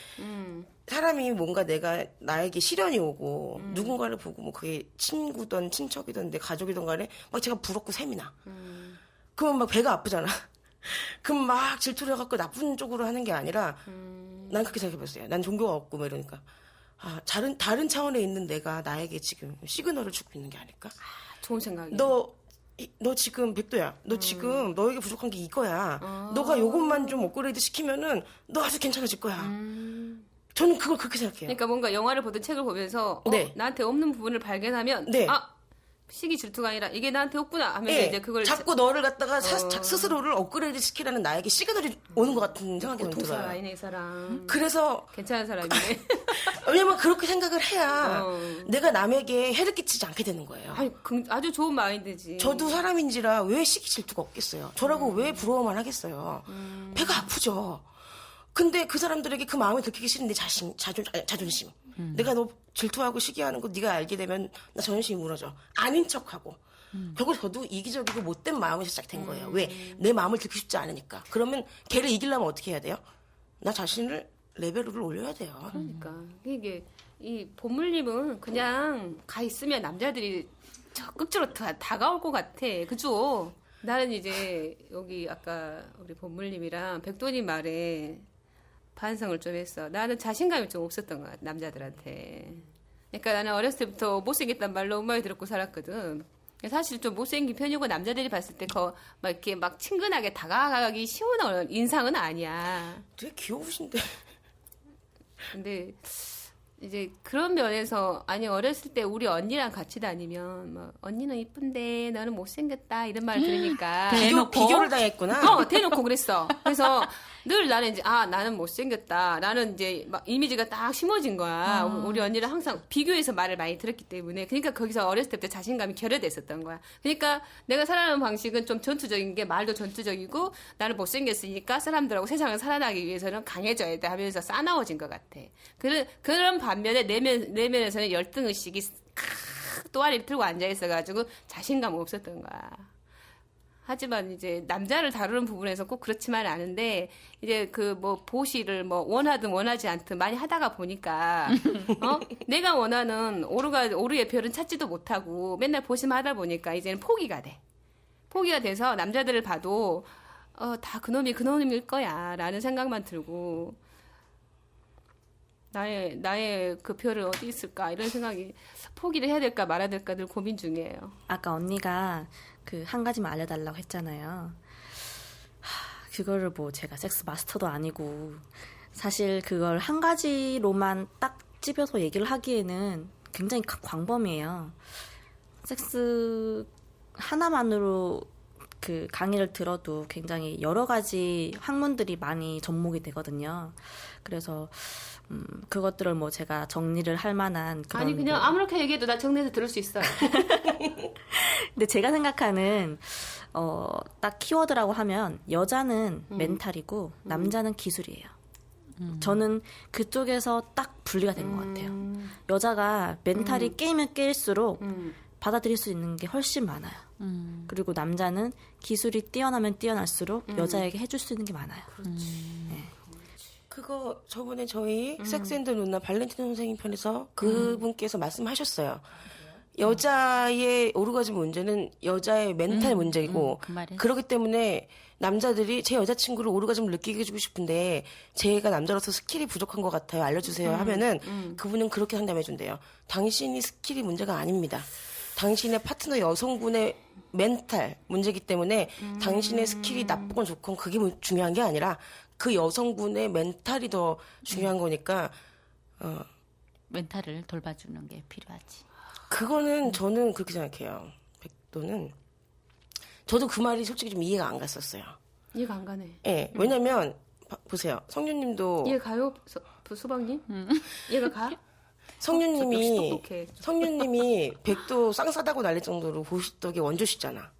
사람이 뭔가 내가 나에게 시련이 오고 누군가를 보고 뭐 그게 친구든 친척이든 내 가족이든 간에 막 제가 부럽고 셈이 나. 그러면 막 배가 아프잖아. 그럼 막 질투를 해갖고 나쁜 쪽으로 하는 게 아니라 난 그렇게 생각해봤어요. 난 종교가 없고 뭐 이러니까 다른 차원에 있는 내가 나에게 지금 시그널을 주고 있는 게 아닐까? 좋은 생각이야. 너 지금 백도야. 너 지금 너에게 부족한 게 이거야. 너가 요것만 좀 업그레이드 시키면은 너 아주 괜찮아질 거야. 저는 그걸 그렇게 생각해요. 그러니까 뭔가 영화를 보든 책을 보면서 네. 나한테 없는 부분을 발견하면 네. 시기 질투가 아니라 이게 나한테 없구나 하면서 네. 이제 그걸 자꾸 너를 갖다가 스스로를 업그레이드 시키라는 나에게 시그널이 오는 것 같은 생각이 도사 들어요. 아니네 이 사람. 그래서 괜찮은 사람이네. 왜냐면 그렇게 생각을 해야 내가 남에게 해를 끼치지 않게 되는 거예요. 아니, 아주 좋은 마인드지. 저도 사람인지라 왜 시기 질투가 없겠어요. 저라고 왜 부러워만 하겠어요. 배가 아프죠. 근데 그 사람들에게 그 마음을 들키기 싫은 내 자존심. 내가 너 질투하고 시기하는 거 네가 알게 되면 나 자존심이 무너져. 아닌 척하고. 결국 저도 이기적이고 못된 마음이 시작된 거예요. 왜? 내 마음을 들키고 싶지 않으니까. 그러면 걔를 이기려면 어떻게 해야 돼요? 나 자신을 레벨을 올려야 돼요. 그러니까 이게 이 보물님은 그냥 가 있으면 남자들이 적극적으로 다가올 것 같아. 그죠? 나는 이제 여기 아까 우리 보물님이랑 백도님 말에 반성을 좀 했어. 나는 자신감이 좀 없었던 것 같아, 남자들한테. 그러니까 나는 어렸을 때부터 못생겼단 말로 엄마에 들었고 살았거든. 사실 좀 못생긴 편이고 남자들이 봤을 때 막 이렇게 막 친근하게 다가가기 쉬운 인상은 아니야. 되게 귀여우신데. 근데 이제 그런 면에서 아니 어렸을 때 우리 언니랑 같이 다니면 뭐 언니는 이쁜데 너는 못생겼다 이런 말 들으니까 비교를 당했구나. 대놓고 그랬어. 그래서 늘 나는 이제 나는 못생겼다. 나는 이제 막 이미지가 딱 심어진 거야. 우리 언니를 항상 비교해서 말을 많이 들었기 때문에 그러니까 거기서 어렸을 때부터 자신감이 결여됐었던 거야. 그러니까 내가 살아가는 방식은 좀 전투적인 게 말도 전투적이고 나는 못생겼으니까 사람들하고 세상을 살아나기 위해서는 강해져야 돼 하면서 싸나워진 것 같아. 그런 반면에 내면에서는 열등의식이 또아리를 틀고 앉아있어가지고 자신감 없었던 거야. 하지만 이제 남자를 다루는 부분에서 꼭 그렇지만 않은데 이제 그 뭐 보시를 뭐 원하든 원하지 않든 많이 하다가 보니까 내가 원하는 오르의 별은 찾지도 못하고 맨날 보시만 하다 보니까 이제는 포기가 돼서 남자들을 봐도 다 그놈일 거야라는 생각만 들고 나의 그 별은 어디 있을까 이런 생각이 포기를 해야 될까 말아야 될까 늘 고민 중이에요. 아까 언니가 그 한 가지만 알려달라고 했잖아요. 그거를 뭐 제가 섹스 마스터도 아니고 사실 그걸 한 가지로만 딱 집어서 얘기를 하기에는 굉장히 광범위해요. 섹스 하나만으로 그 강의를 들어도 굉장히 여러 가지 학문들이 많이 접목이 되거든요. 그래서 그것들을 뭐 제가 정리를 할 만한 그런 아니 그냥 아무렇게 얘기해도 나 정리해서 들을 수 있어요. 근데 제가 생각하는 딱 키워드라고 하면 여자는 멘탈이고 남자는 기술이에요. 저는 그쪽에서 딱 분리가 된 것 같아요. 여자가 멘탈이 깨면 깨일수록 받아들일 수 있는 게 훨씬 많아요. 그리고 남자는 기술이 뛰어나면 뛰어날수록 여자에게 해줄 수 있는 게 많아요. 네. 그거 저번에 저희 섹스앤더 누나 발렌티노 선생님 편에서 그분께서 말씀하셨어요. 여자의 오르가즘 문제는 여자의 멘탈 문제이고 그 말이. 그렇기 때문에 남자들이 제 여자친구를 오르가즘을 느끼게 해주고 싶은데 제가 남자로서 스킬이 부족한 것 같아요. 알려주세요 하면은 그분은 그렇게 상담해준대요. 당신이 스킬이 문제가 아닙니다. 당신의 파트너 여성분의 멘탈 문제이기 때문에 당신의 스킬이 나쁘건 좋건 그게 중요한 게 아니라 그 여성분의 멘탈이 더 중요한 거니까 멘탈을 돌봐주는 게 필요하지. 그거는 저는 그렇게 생각해요. 백도는 저도 그 말이 솔직히 좀 이해가 안 갔었어요. 이해가 안 가네. 예, 왜냐면 보세요. 성윤님도 이해 가요, 수박님? 이해가 가? 성윤님이 똑똑해. 성윤님이 백도 쌍싸다고 날릴 정도로 보시덕의 원조시잖아.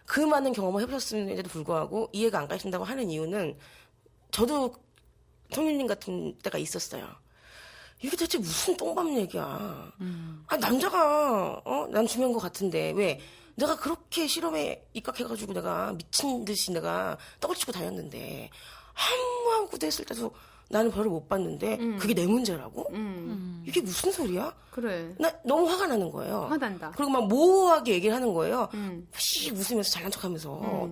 그 많은 경험을 해보셨음에도 불구하고 이해가 안 가신다고 하는 이유는 저도 성윤님 같은 때가 있었어요. 이게 대체 무슨 똥밥 얘기야. 아, 남자가, 난 중요한 것 같은데, 왜? 내가 그렇게 실험에 입각해가지고 내가 미친 듯이 내가 떡을 치고 다녔는데, 한 구대 했을 때도 나는 별을 못 봤는데, 그게 내 문제라고? 이게 무슨 소리야? 그래. 나 너무 화가 나는 거예요. 화난다. 그리고 막 모호하게 얘기를 하는 거예요. 씩 웃으면서 잘난 척 하면서,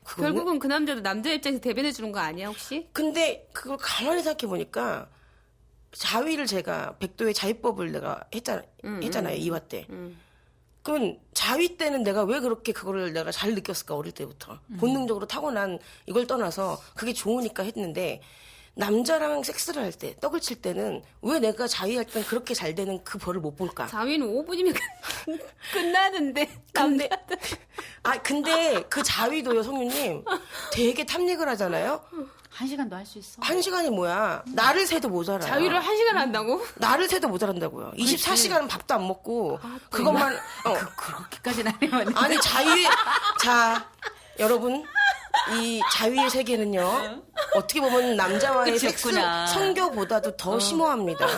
그거는? 결국은 그 남자도 남자 입장에서 대변해 주는 거 아니야, 혹시? 근데 그걸 가만히 생각해보니까, 자위를 제가 백도의 자위법을 내가 했잖아요. 2화 때. 그럼 자위 때는 내가 왜 그렇게 그거를 내가 잘 느꼈을까 어릴 때부터. 본능적으로 타고난 이걸 떠나서 그게 좋으니까 했는데 남자랑 섹스를 할 때 떡을 칠 때는 왜 내가 자위할 때는 그렇게 잘 되는 그 벌을 못 볼까. 자위는 5분이면 끝나는데. 근데 그 자위도요 성윤님 되게 탐닉을 하잖아요. 1시간도 할 수 있어. 1시간이 뭐야. 나를 새도 모자라요. 자위를 1시간 한다고? 나를 새도 모자란다고요. 24시간은 밥도 안 먹고 그것만 그렇게까지는 아니면 아니 여러분 이 자위의 세계는요 어떻게 보면 남자와의 섹스 그랬구나. 성교보다도 더 심오합니다.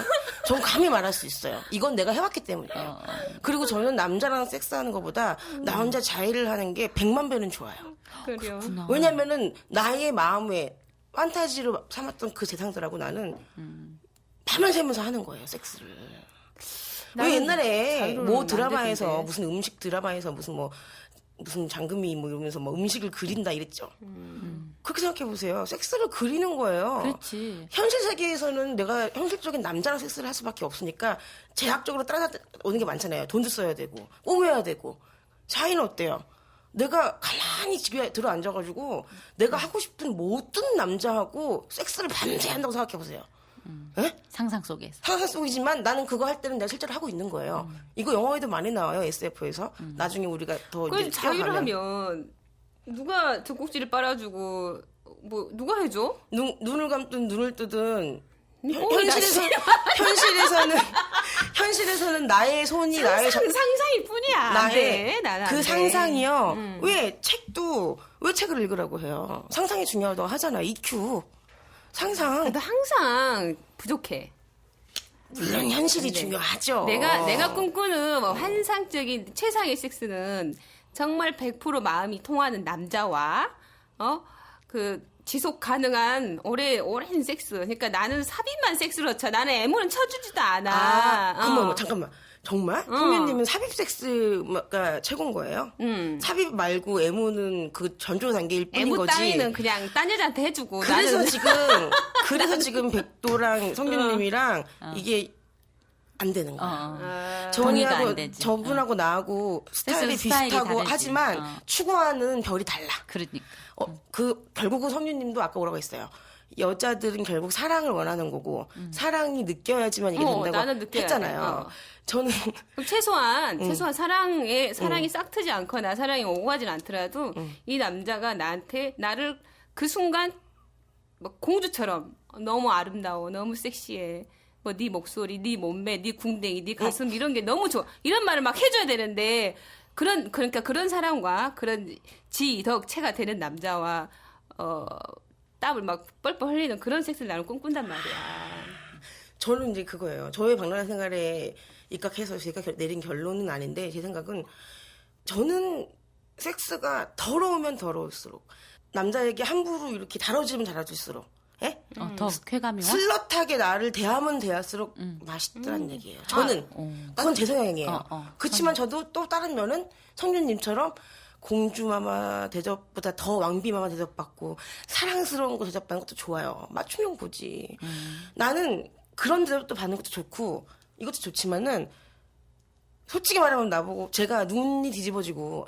전 감히 말할 수 있어요. 이건 내가 해왔기 때문이에요. 그리고 저는 남자랑 섹스하는 것보다 나 혼자 자위를 하는 게 100만 배는 좋아요. 그래요. 왜냐면은 나의 마음에 판타지로 삼았던 그 세상들하고 나는 밤을 새면서 하는 거예요, 섹스를. 왜 옛날에 뭐 드라마에서 무슨 음식 드라마에서 무슨 장금이 뭐 이러면서 뭐 음식을 그린다 이랬죠. 그렇게 생각해 보세요. 섹스를 그리는 거예요. 그렇지. 현실 세계에서는 내가 현실적인 남자랑 섹스를 할 수밖에 없으니까 제약적으로 따라오는 게 많잖아요. 돈도 써야 되고 꾸며야 되고. 자위는 어때요? 내가 가만히 집에 들어 앉아가지고 내가 하고 싶은 모든 남자하고 섹스를 밤새 한다고 생각해보세요. 상상 속에서. 상상 속이지만 나는 그거 할 때는 내가 실제로 하고 있는 거예요. 이거 영화에도 많이 나와요. SF에서. 나중에 우리가 더 그 자위를 하면 누가 젖꼭지를 빨아주고 뭐 누가 해줘? 눈을 감든 눈을 뜨든 현실에서는 현실에서는 나의 손이 나의 상상일 뿐이야. 나의 나는 그 상상이요. 왜 책을 읽으라고 해요? 상상이 중요하다고 하잖아. EQ. 상상. 근데 항상 부족해. 물론 현실이 중요하죠. 내가 꿈꾸는 뭐 환상적인 최상의 섹스는 정말 100% 마음이 통하는 남자와 그 지속 가능한 오랜 섹스. 그러니까 나는 삽입만 섹스로 쳐. 나는 애무는 쳐주지도 않아. 그럼 잠깐만. 정말? 선배님은 삽입 섹스가 최고인 거예요? 삽입 말고 애무는 그 전조 단계일 뿐인 애무 거지. 따위는 그냥 딴 여자한테 해주고. 그래서 지금 백도랑 성균님이랑 이게 안 되는 거야. 저분하고 나하고 스타일이 비슷하고 다르지. 하지만 추구하는 별이 달라. 그러니까. 결국은 성윤님도 아까 뭐라고 했어요. 여자들은 결국 사랑을 원하는 거고 사랑이 느껴야지만 이게 된다고 나는 했잖아요. 저는 그럼 최소한 사랑이 싹트지 않거나 사랑이 오가진 않더라도 이 남자가 나를 그 순간 뭐 공주처럼 너무 아름다워, 너무 섹시해. 뭐 네 목소리, 네 몸매, 네 궁뎅이, 네 가슴 이런 게 너무 좋아. 이런 말을 막 해줘야 되는데 그러니까 그런 사람과 그런 지덕체가 되는 남자와 땀을 막 뻘뻘 흘리는 그런 섹스를 나는 꿈꾼단 말이야. 저는 이제 그거예요. 저의 박람회 생활에 입각해서 제가 내린 결론은 아닌데 제 생각은 저는 섹스가 더러우면 더러울수록 남자에게 함부로 이렇게 다뤄주면 다뤄줄수록 더 쾌감이 와? 슬럿하게 나를 대하면 대할수록 맛있더란 얘기예요. 저는 그건 제 성향이에요. 그렇지만 저도 또 다른 면은 성윤님처럼 공주마마 대접보다 더 왕비마마 대접받고 사랑스러운 거 대접받는 것도 좋아요. 맞춤형 보지. 나는 그런 대접도 받는 것도 좋고 이것도 좋지만은 솔직히 말하면 나보고 제가 눈이 뒤집어지고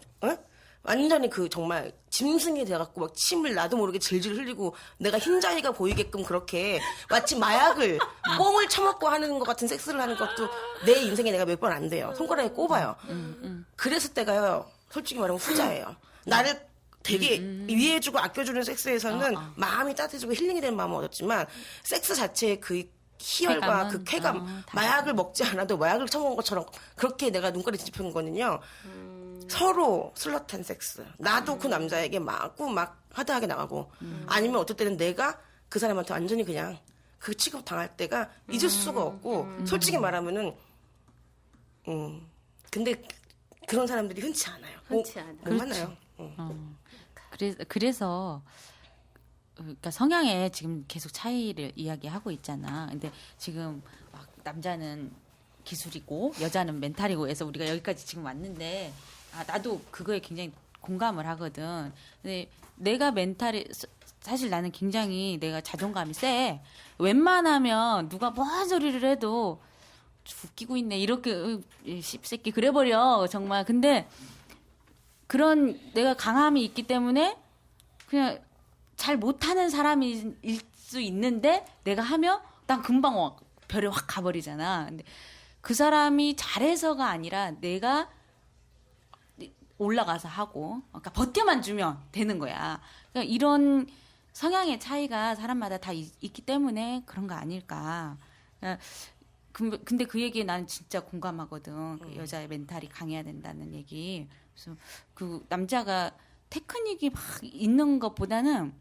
완전히 그 정말 짐승이 돼갖고 막 침을 나도 모르게 질질 흘리고 내가 흰자위가 보이게끔 그렇게 마치 마약을 뽕을 처먹고 하는 것 같은 섹스를 하는 것도 내 인생에 내가 몇 번 안 돼요. 손가락에 꼽아요. 그랬을 때가요. 솔직히 말하면 후자예요. 나를 되게 위해주고 아껴주는 섹스에서는 마음이 따뜻해지고 힐링이 되는 마음을 얻었지만 섹스 자체의 그 희열과 그 쾌감, 마약을 먹지 않아도 마약을 처먹은 것처럼 그렇게 내가 눈깔이 뒤집힌 거는요. 서로 슬럿한 섹스. 나도 그 남자에게 마구 막 하드하게 나가고 아니면 어떨 때는 내가 그 사람한테 완전히 그냥 그 취급 당할 때가 잊을 수가 없고 솔직히 말하면은 근데 그런 사람들이 흔치 않아요. 흔치 않아. 못 만나요. 그래서 그러니까 성향에 지금 계속 차이를 이야기하고 있잖아. 근데 지금 막 남자는 기술이고 여자는 멘탈이고 해서 우리가 여기까지 지금 왔는데 나도 그거에 굉장히 공감을 하거든. 근데 내가 멘탈이 사실 나는 굉장히 내가 자존감이 세. 웬만하면 누가 뭔 소리를 해도 웃기고 있네 이렇게 씹새끼 그래버려 정말. 근데 그런 내가 강함이 있기 때문에 그냥 잘 못하는 사람일 수 있는데 내가 하면 난 금방 별에 확 가버리잖아. 근데 그 사람이 잘해서가 아니라 내가 올라가서 하고 그러니까 버텨만 주면 되는 거야. 그러니까 이런 성향의 차이가 사람마다 다 있기 때문에 그런 거 아닐까. 그러니까 근데 그 얘기에 나는 진짜 공감하거든. 그 여자의 멘탈이 강해야 된다는 얘기. 그래서 그 남자가 테크닉이 막 있는 것보다는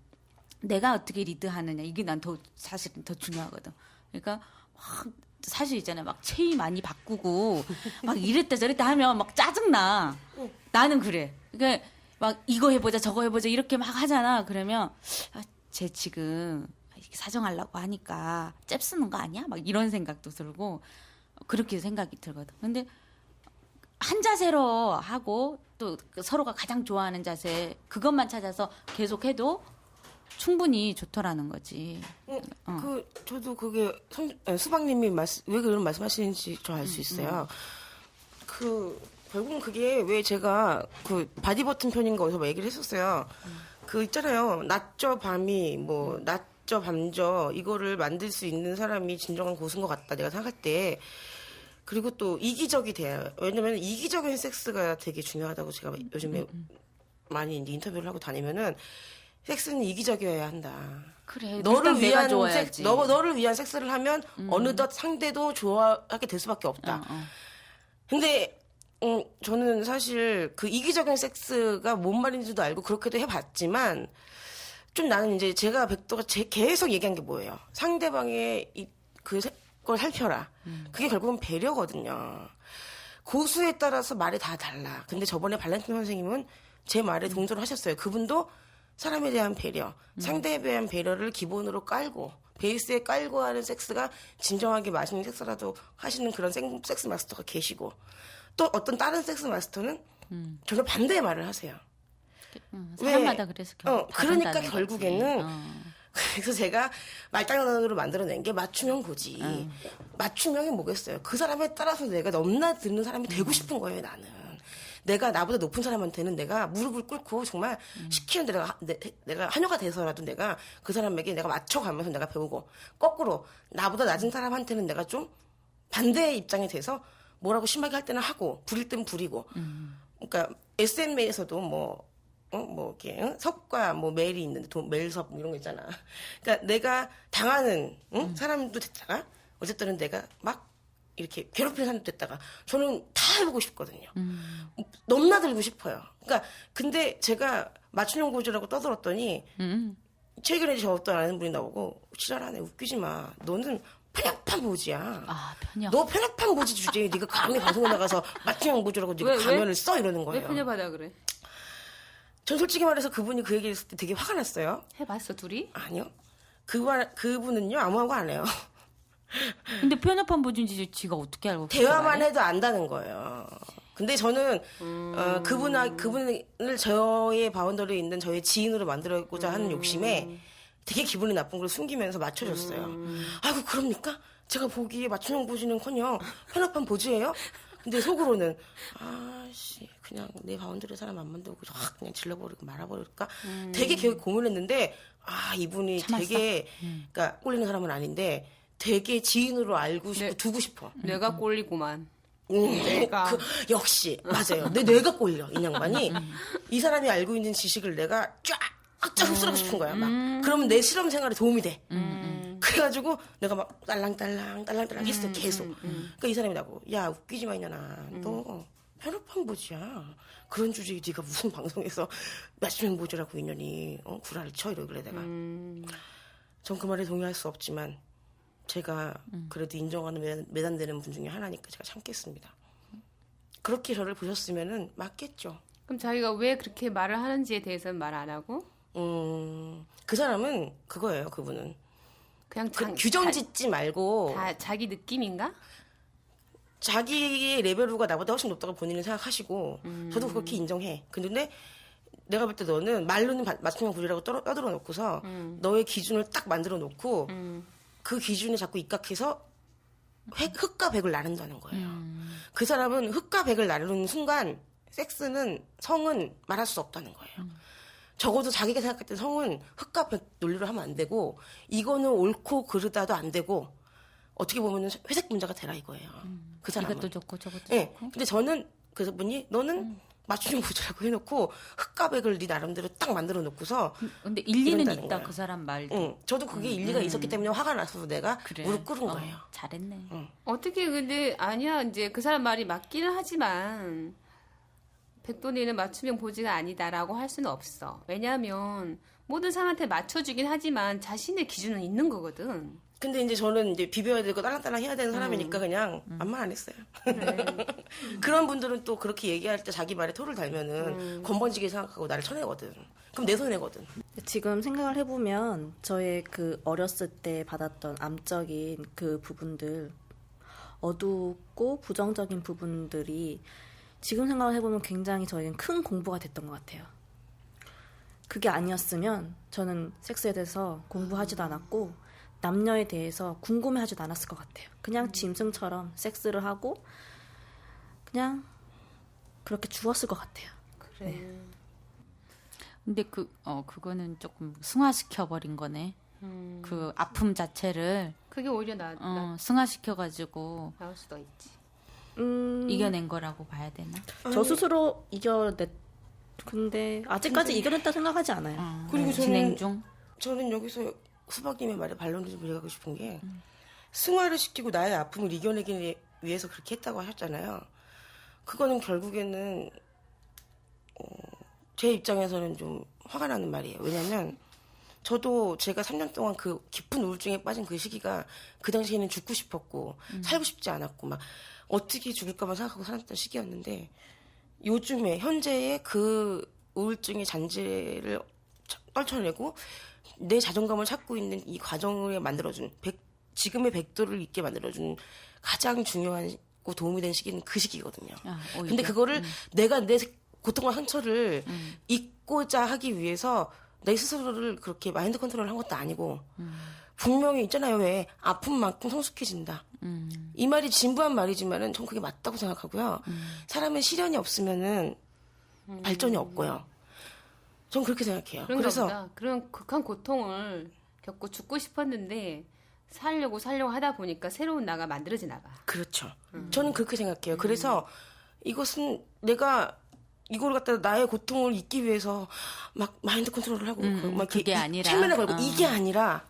내가 어떻게 리드하느냐 이게 난 더 사실은 더 중요하거든. 그러니까 막 사실 있잖아요. 막 체위 많이 바꾸고 막 이랬다 저랬다 하면 막 짜증나. 나는 그래. 그러니까 막 이거 해보자 저거 해보자 이렇게 막 하잖아. 그러면 쟤 지금 이렇게 사정하려고 하니까 잽 쓰는 거 아니야? 막 이런 생각도 들고 그렇게 생각이 들거든. 근데 한 자세로 하고 또 서로가 가장 좋아하는 자세 그것만 찾아서 계속해도 충분히 좋더라는 거지. 저도 그게 수박님이 왜 그런 말씀하시는지 저 알 수 있어요. 결국은 그게 왜 제가 그 바디 버튼 편인가 어디서 얘기를 했었어요. 그 있잖아요. 낮저 밤이 뭐 낮저 밤저 이거를 만들 수 있는 사람이 진정한 고수인 것 같다. 내가 생각할 때. 그리고 또 이기적이 돼요. 왜냐면 이기적인 섹스가 되게 중요하다고 제가 요즘에 많이 이제 인터뷰를 하고 다니면은 섹스는 이기적이어야 한다. 그래. 너를 위한 좋아야지. 너를 위한 섹스를 하면 어느덧 상대도 좋아하게 될 수밖에 없다. 근데 저는 사실 그 이기적인 섹스가 뭔 말인지도 알고 그렇게도 해봤지만 좀 나는 이제 제가 백도가 계속 얘기한 게 뭐예요? 상대방의 그걸 살펴라. 그게 결국은 배려거든요. 고수에 따라서 말이 다 달라. 근데 저번에 발렌틴 선생님은 제 말에 동조를 하셨어요. 그분도 사람에 대한 배려, 상대에 대한 배려를 기본으로 깔고 베이스에 깔고 하는 섹스가 진정하게 맛있는 섹스라도 하시는 그런 섹스 마스터가 계시고 또 어떤 다른 섹스 마스터는 전혀 반대의 말을 하세요. 사람마다 그래서 그러니까 결국에는 그래서 제가 말장난으로 만들어낸 게 맞춤형 고지. 맞춤형이 뭐겠어요? 그 사람에 따라서 내가 넘나 듣는 사람이 되고 싶은 거예요, 나는. 내가 나보다 높은 사람한테는 내가 무릎을 꿇고 정말 시키는데 내가 한여가 돼서라도 내가 그 사람에게 내가 맞춰가면서 내가 배우고 거꾸로 나보다 낮은 사람한테는 내가 좀 반대의 입장이 돼서 뭐라고 심하게 할 때는 하고 부릴 때는 부리고 그러니까 SMA에서도 이렇게 석과 멜이 있는데 멜섭 이런 거 있잖아. 그러니까 내가 당하는 사람도 됐다가 어쨌든 내가 막 이렇게 괴롭히는 사람도 됐다가 저는 다 해보고 싶거든요. 넘나들고 싶어요. 그러니까 근데 제가 맞춤형 고지라고 떠들었더니 최근에 저 어떤 아는 분이 나오고 지랄하네 웃기지 마. 너는 편협한 고지야. 편협. 너 편협한 고지 주제에 네가 감히 방송에 나가서 맞춤형 고지라고 네가 가면을 써 이러는 거예요. 왜 편협하다 그래? 전 솔직히 말해서 그분이 그 얘기를 했을 때 되게 화가 났어요. 해봤어 둘이? 아니요. 그분은요 아무하고 안 해요. 근데 편협한 보증인지 지가 어떻게 알고 대화만 말해? 해도 안다는 거예요. 근데 저는 그분을 저의 바운더리에 있는 저의 지인으로 만들고자 하는 욕심에 되게 기분이 나쁜 걸 숨기면서 맞춰줬어요. 아이고 그럽니까? 제가 보기에 맞춤형 보지는커녕 편협한 보지예요? 근데 속으로는 아씨 그냥 내 바운더리 사람 안 만들고 확 그냥 질러버리고 말아버릴까? 되게 고민했는데 이분이 참았어? 되게 그러니까 꼴리는 사람은 아닌데 되게 지인으로 알고 싶고 두고 싶어. 내가 꼴리구만. 내가 역시 맞아요. 내 뇌가 꼴려 이 양반이. 이 사람이 알고 있는 지식을 내가 쫙 흡수하고 싶은 거야. 막 그러면 내 실험 생활에 도움이 돼. 그래가지고 내가 막 딸랑딸랑 했어 계속. 그러니까 이 사람이 나고 야 웃기지 마 이년아. 너 편협한 보지야. 그런 주제에 네가 무슨 방송에서 맞춤형 보지라고 인연이 구라를 쳐 이러길래 내가. 전 그 말에 동의할 수 없지만 제가 그래도 인정하는 매단되는 분 중에 하나니까 제가 참겠습니다. 그렇게 저를 보셨으면은 맞겠죠. 그럼 자기가 왜 그렇게 말을 하는지에 대해서는 말 안 하고? 그 사람은 그거예요. 그분은 그냥 규정 짓지 말고 다 자기 느낌인가? 자기의 레벨로가 나보다 훨씬 높다고 본인은 생각하시고 저도 그렇게 인정해. 근데 내가 볼 때 너는 말로는 맞춤형 구조라고 떠들어 놓고서 너의 기준을 딱 만들어 놓고 그 기준에 자꾸 입각해서 흑과 백을 나눈다는 거예요. 그 사람은 흑과 백을 나누는 순간 섹스는 성은 말할 수 없다는 거예요. 적어도 자기가 생각할 때 성은 흑과 백 논리로 하면 안 되고 이거는 옳고 그르다도 안 되고 어떻게 보면 회색 문제가 되라 이거예요. 그 사람은. 이것도 좋고 저것도 네. 좋고. 근데 저는 그래서 분이 너는 맞춤형 구조라고 해놓고 흑과 백을 네 나름대로 딱 만들어 놓고서 근데 일리는 이런다는 있다 거예요. 그 사람 말도. 응. 저도 그게 일리가 있었기 때문에 화가 나서 내가 그래. 무릎 꿇은 거예요. 잘했네. 어떻게 근데 아니야 이제 그 사람 말이 맞기는 하지만 백돈이는 맞춤형 보지가 아니다라고 할 수는 없어. 왜냐하면 모든 사람한테 맞춰주긴 하지만 자신의 기준은 있는 거거든. 근데 이제 저는 이제 비벼야 되고 딸랑딸랑 해야 되는 사람이니까 그냥 아무 말 안 했어요. 그런 분들은 또 그렇게 얘기할 때 자기 말에 토를 달면은 건방지게 생각하고 나를 쳐내거든. 그럼 내 손해거든. 지금 생각을 해보면 저의 그 어렸을 때 받았던 암적인 그 부분들, 어둡고 부정적인 부분들이 지금 생각을 해보면 굉장히 저에겐 큰 공부가 됐던 것 같아요. 그게 아니었으면 저는 섹스에 대해서 공부하지도 않았고 남녀에 대해서 궁금해하지도 않았을 것 같아요. 그냥 짐승처럼 섹스를 하고 그냥 그렇게 죽었을 것 같아요. 그래. 근데 그거는 조금 승화시켜버린 거네. 그 아픔 자체를 그게 오히려 승화시켜가지고 나올 수도 있지. 이겨낸 거라고 봐야 되나? 저 스스로 근데 아직까지 이겨냈다 생각하지 않아요. 그리고 진행 중. 저는 여기서 수박님의 말에 반론을 좀 이해하고 싶은 게 승화를 시키고 나의 아픔을 이겨내기 위해서 그렇게 했다고 하셨잖아요. 그거는 결국에는 제 입장에서는 좀 화가 나는 말이에요. 왜냐면 저도 제가 3년 동안 그 깊은 우울증에 빠진 그 시기가 그 당시에는 죽고 싶었고 살고 싶지 않았고 막 어떻게 죽을까만 생각하고 살았던 시기였는데 요즘에 현재의 그 우울증의 잔재를 떨쳐내고 내 자존감을 찾고 있는 이 과정을 만들어준 지금의 백도를 있게 만들어준 가장 중요하고 도움이 된 시기는 그 시기거든요. 근데 그거를 내가 내 고통과 상처를 잊고자 하기 위해서 내 스스로를 그렇게 마인드 컨트롤을 한 것도 아니고 분명히 있잖아요. 왜 아픈 만큼 성숙해진다. 이 말이 진부한 말이지만은 전 그게 맞다고 생각하고요. 사람의 시련이 없으면은 발전이 없고요. 전 그렇게 생각해요. 그래서 보다. 그런 극한 고통을 겪고 죽고 싶었는데 살려고 하다 보니까 새로운 나가 만들어지나 봐. 그렇죠. 저는 그렇게 생각해요. 그래서 이것은 내가 이걸 갖다 나의 고통을 잊기 위해서 막 마인드 컨트롤을 하고 막 그게 아니라 최면을 걸고 이게 아니라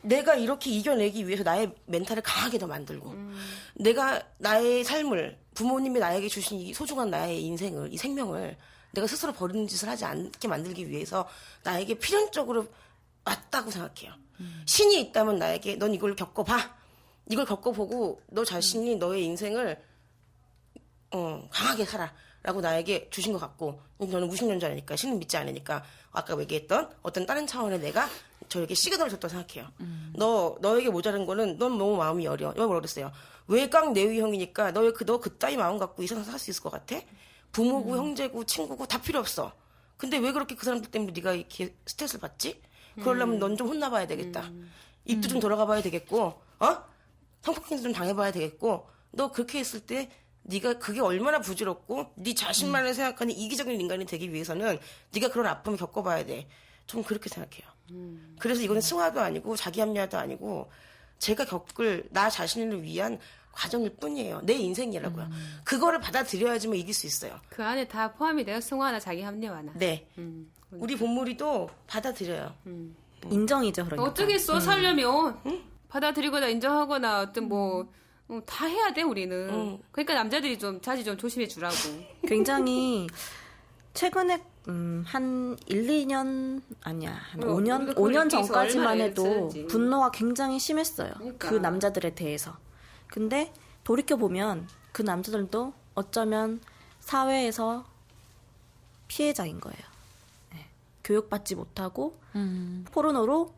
내가 이렇게 이겨내기 위해서 나의 멘탈을 강하게 더 만들고 내가 나의 삶을 부모님이 나에게 주신 이 소중한 나의 인생을 이 생명을 내가 스스로 버리는 짓을 하지 않게 만들기 위해서 나에게 필연적으로 맞다고 생각해요. 신이 있다면 나에게 넌 이걸 겪어봐. 이걸 겪어보고 너 자신이 너의 인생을 강하게 살아. 라고 나에게 주신 것 같고 저는 무신론자니까 신은 믿지 않으니까 아까 얘기했던 어떤 다른 차원의 내가 저에게 시그널을 줬다고 생각해요. 너에게 모자란 거는 넌 너무 마음이 여려. 내가 뭐라 그랬어요? 외강 내위형이니까 너 그따위 마음 갖고 이 세상 살 수 있을 것 같아? 부모고 형제고 친구고 다 필요 없어. 근데 왜 그렇게 그 사람들 때문에 네가 이렇게 스트레스를 받지? 그러려면 넌 좀 혼나봐야 되겠다. 입도 좀 돌아가봐야 되겠고, 성폭행도 좀 당해봐야 되겠고, 너 그렇게 했을 때 네가 그게 얼마나 부질없고 네 자신만을 생각하는 이기적인 인간이 되기 위해서는 네가 그런 아픔을 겪어봐야 돼. 좀 그렇게 생각해요. 그래서 이거는 승화도 아니고 자기 합리화도 아니고 제가 겪을 나 자신을 위한 과정일 뿐이에요. 내 인생이라고요. 그거를 받아들여야지만 이길 수 있어요. 그 안에 다 포함이 돼요. 승화나 자기 합리화나. 네. 우리 본무리도 받아들여요. 인정이죠, 그러니까. 어쩌겠어, 살려면. 받아들이거나 인정하거나 어떤 다 해야 돼, 우리는. 그러니까 남자들이 좀 자지 좀 조심해 주라고. 굉장히 최근에 한 1, 2년 아니야. 한 5년 전까지만 해도 분노가 굉장히 심했어요. 그러니까. 그 남자들에 대해서. 근데 돌이켜 보면 그 남자들도 어쩌면 사회에서 피해자인 거예요. 네. 교육받지 못하고 포르노로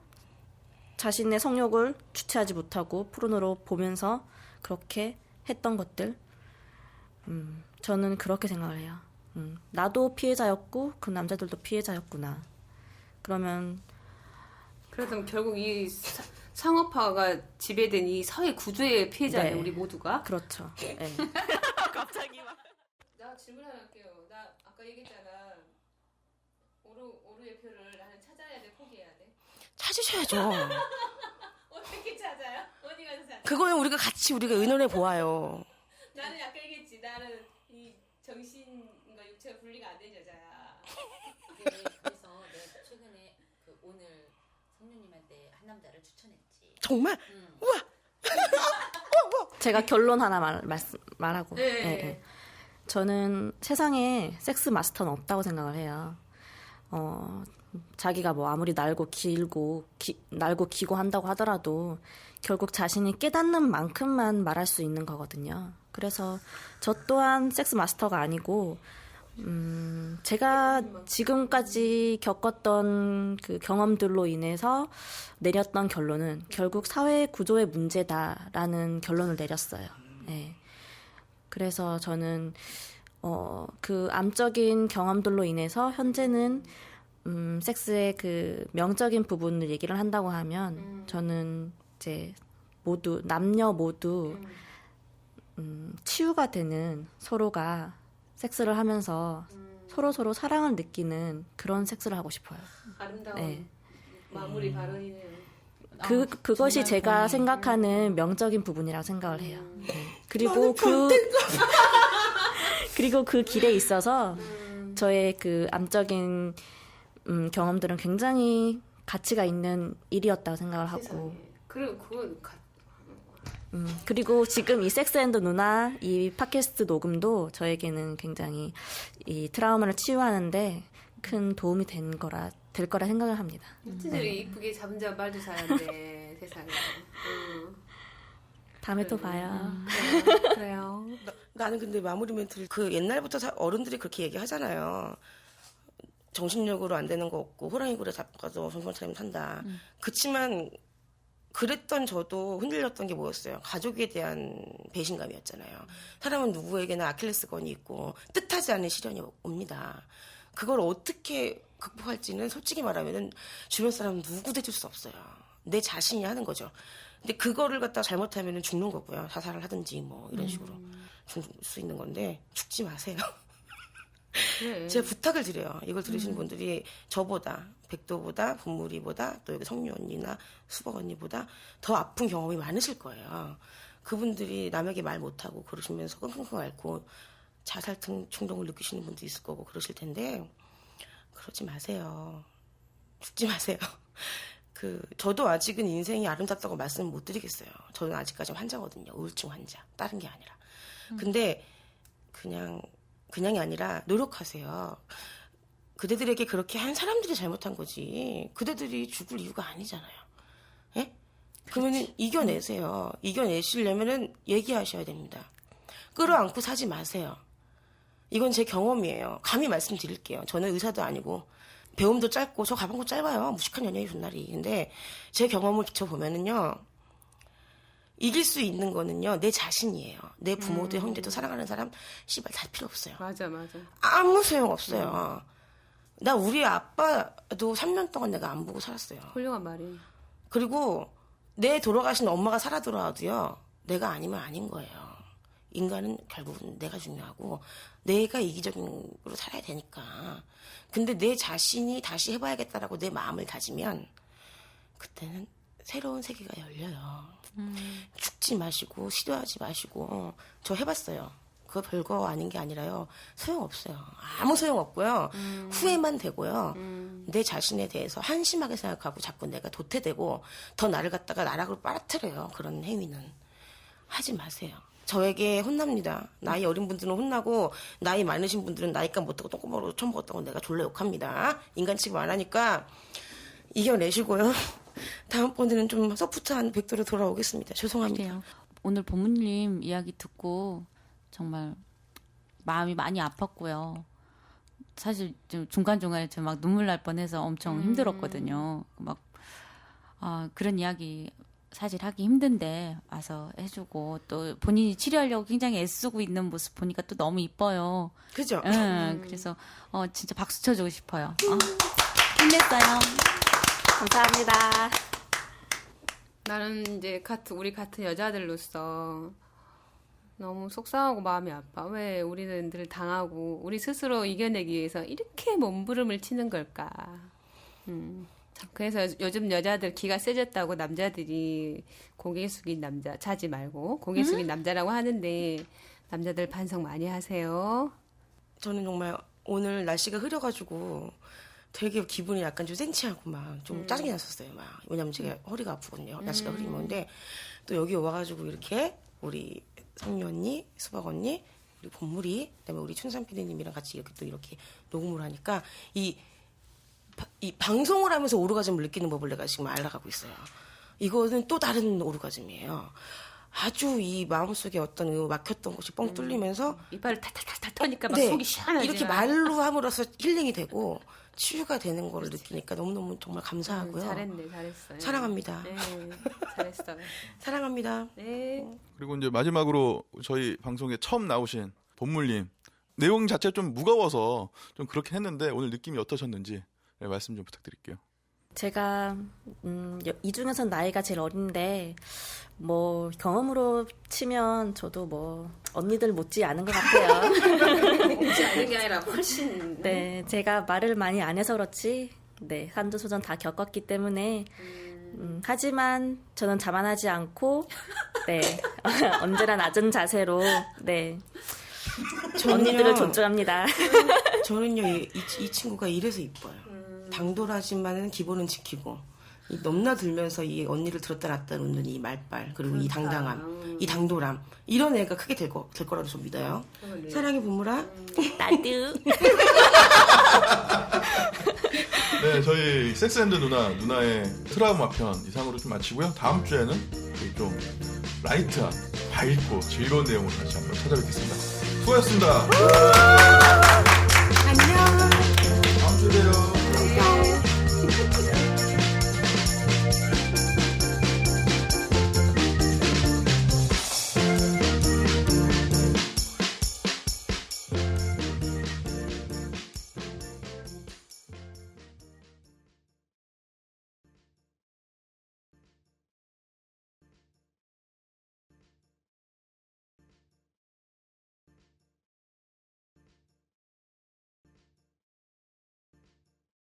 자신의 성욕을 주체하지 못하고 포르노로 보면서 그렇게 했던 것들. 저는 그렇게 생각을 해요. 나도 피해자였고 그 남자들도 피해자였구나. 그러면 결국 이 상업화가 지배된 이 사회 구조의 피해자예요, 네. 우리 모두가. 그렇죠. 네. 갑자기 막. 나 질문 하나 할게요. 나 아까 얘기했잖아. 오르의 표를 나는 찾아야 돼, 포기해야 돼? 찾으셔야죠. 어떻게 찾아요? 어디 가서 찾아요? 그거는 우리가 의논해 보아요. 나는 아까 얘기했지. 나는 이 정신과 육체가 분리가 안 된 여자야. 그래서 내가 최근에 오늘 성녀님한테 한 남자를 추천했지. 정말? 우와! 제가 결론 하나 말하고. 네. 네. 저는 세상에 섹스 마스터는 없다고 생각을 해요. 자기가 아무리 날고 기고 한다고 하더라도 결국 자신이 깨닫는 만큼만 말할 수 있는 거거든요. 그래서 저 또한 섹스 마스터가 아니고, 제가 지금까지 겪었던 그 경험들로 인해서 내렸던 결론은 결국 사회 구조의 문제다라는 결론을 내렸어요. 네. 그래서 저는 그 암적인 경험들로 인해서 현재는 섹스의 그 명적인 부분을 얘기를 한다고 하면 저는 이제 남녀 모두 치유가 되는 서로가 섹스를 하면서 서로 사랑을 느끼는 그런 섹스를 하고 싶어요. 아름다운 네. 마무리 발언이네요. 그것이 제가 생각하는 명적인 부분이라고 생각을 해요. 네. 그리고 그리고 그 길에 있어서 저의 그 암적인 경험들은 굉장히 가치가 있는 일이었다고 생각을 하고. 그리고 그건 그리고 지금 이 섹스 앤더 누나 이 팟캐스트 녹음도 저에게는 굉장히 이 트라우마를 치유하는데 큰 도움이 될 거라 생각을 합니다. 히트들이 이쁘게 잠자 말도 잘하는데 세상에. 다음에 또 봐요. 그래요. 나는 근데 마무리 멘트를 옛날부터 어른들이 그렇게 얘기하잖아요. 정신력으로 안 되는 거 없고 호랑이 굴에 잡아도 정신차리면 산다. 그치만 그랬던 저도 흔들렸던 게 뭐였어요? 가족에 대한 배신감이었잖아요. 사람은 누구에게나 아킬레스건이 있고 뜻하지 않은 시련이 옵니다. 그걸 어떻게 극복할지는 솔직히 말하면은 주변 사람은 누구도 해줄 수 없어요. 내 자신이 하는 거죠. 근데 그거를 갖다가 잘못하면은 죽는 거고요. 자살을 하든지 이런 식으로 죽을 수 있는 건데 죽지 마세요. 그래. 제가 부탁을 드려요. 이걸 들으시는 분들이 저보다, 백도보다, 분무리보다, 또 여기 성유 언니나 수박 언니보다 더 아픈 경험이 많으실 거예요. 그분들이 남에게 말 못하고 그러시면서 끙끙끙 앓고 자살 충동을 느끼시는 분도 있을 거고 그러실 텐데 그러지 마세요. 죽지 마세요. 저도 아직은 인생이 아름답다고 말씀을 못 드리겠어요. 저는 아직까지 환자거든요. 우울증 환자. 다른 게 아니라. 근데 그냥이 아니라 노력하세요. 그대들에게 그렇게 한 사람들이 잘못한 거지. 그대들이 죽을 이유가 아니잖아요. 예? 그러면은 이겨내세요. 이겨내시려면은 얘기하셔야 됩니다. 끌어안고 사지 마세요. 이건 제 경험이에요. 감히 말씀드릴게요. 저는 의사도 아니고 배움도 짧고 저 가방도 짧아요. 무식한 연예인 존날이. 근데 제 경험을 비춰보면은요. 이길 수 있는 거는요. 내 자신이에요. 내 부모도 형제도 사랑하는 사람 씨발 다 필요 없어요. 맞아. 아무 소용 없어요. 나 우리 아빠도 3년 동안 내가 안 보고 살았어요. 훌륭한 말이. 그리고 내 돌아가신 엄마가 살아 돌아와도요. 내가 아니면 아닌 거예요. 인간은 결국은 내가 중요하고 내가 이기적으로 살아야 되니까. 근데 내 자신이 다시 해봐야겠다라고 내 마음을 다지면 그때는 새로운 세계가 열려요. 죽지 마시고 시도하지 마시고 저 해봤어요. 그거 별거 아닌 게 아니라요. 소용없어요. 아무 소용없고요. 후회만 되고요. 내 자신에 대해서 한심하게 생각하고 자꾸 내가 도태되고 더 나를 갖다가 나락으로 빨아들여요. 그런 행위는. 하지 마세요. 저에게 혼납니다. 나이 어린 분들은 혼나고 나이 많으신 분들은 나이값 못하고 똥꼬먹으로 처음 먹었다고 내가 졸라 욕합니다. 인간 취급 안 하니까 이겨내시고요. 다음번에는 좀 소프트한 백도로 돌아오겠습니다. 죄송합니다. 그래요. 오늘 본무님 이야기 듣고 정말 마음이 많이 아팠고요. 사실 좀 중간중간에 저 막 눈물 날 뻔해서 엄청 힘들었거든요. 막 그런 이야기 사실 하기 힘든데 와서 해주고 또 본인이 치료하려고 굉장히 애쓰고 있는 모습 보니까 또 너무 이뻐요. 그죠? 그래서 진짜 박수 쳐주고 싶어요. 힘냈어요. 감사합니다. 나는 이제 우리 같은 여자들로서 너무 속상하고 마음이 아파. 왜 우리는 늘 당하고 우리 스스로 이겨내기 위해서 이렇게 몸부림을 치는 걸까? 그래서 요즘 여자들 기가 세졌다고 남자들이 고개 숙인 남자 자지 말고 고개 숙인 남자라고 하는데 남자들 반성 많이 하세요. 저는 정말 오늘 날씨가 흐려가지고 되게 기분이 약간 좀 생치하고 막 좀 짜증이 났었어요. 막 왜냐면 제가 허리가 아프거든요. 날씨가 흐리면. 근데 또 여기 와가지고 이렇게 우리 성미 언니, 수박 언니, 우리 본물이, 그다음에 우리 춘삼 PD님이랑 같이 이렇게 또 이렇게 녹음을 하니까 이 방송을 하면서 오르가즘을 느끼는 법을 내가 지금 알아가고 있어요. 이거는 또 다른 오르가즘이에요. 아주 이 마음속에 어떤 막혔던 곳이 뻥 뚫리면서 이빨을 탈탈탈탈 터니까 막 네, 속이 시원하지. 이렇게 말로 함으로써 힐링이 되고 치유가 되는 걸 느끼니까 너무너무 정말 감사하고요. 잘했어요. 사랑합니다. 네, 잘했어요. 사랑합니다. 네. 그리고 이제 마지막으로 저희 방송에 처음 나오신 본물님 내용 자체 좀 무거워서 좀 그렇긴 했는데 오늘 느낌이 어떠셨는지 말씀 좀 부탁드릴게요. 제가 이 중에선 나이가 제일 어린데 뭐 경험으로 치면 저도 뭐 언니들 못지 않은 것 같아요. 못지 않은 게 아니라 훨씬. 네, 제가 말을 많이 안 해서 그렇지. 네, 산전소전 다 겪었기 때문에 하지만 저는 자만하지 않고 네 언제나 낮은 자세로 네 언니들을 존중합니다. 저는요 이 친구가 이래서 이뻐요. 당돌하지만은 기본은 지키고 이 넘나들면서 이 언니를 들었다 놨다 놓는 이 말빨 그리고 이 당당함, 이 당돌함 이런 애가 크게 될 거라고 좀 믿어요. 사랑해 본물아. 나도. 네, 저희 섹스앤드 누나의 트라우마 편 이상으로 좀 마치고요. 다음 주에는 좀 라이트한, 밝고 즐거운 내용으로 다시 한번 찾아뵙겠습니다. 수고하셨습니다.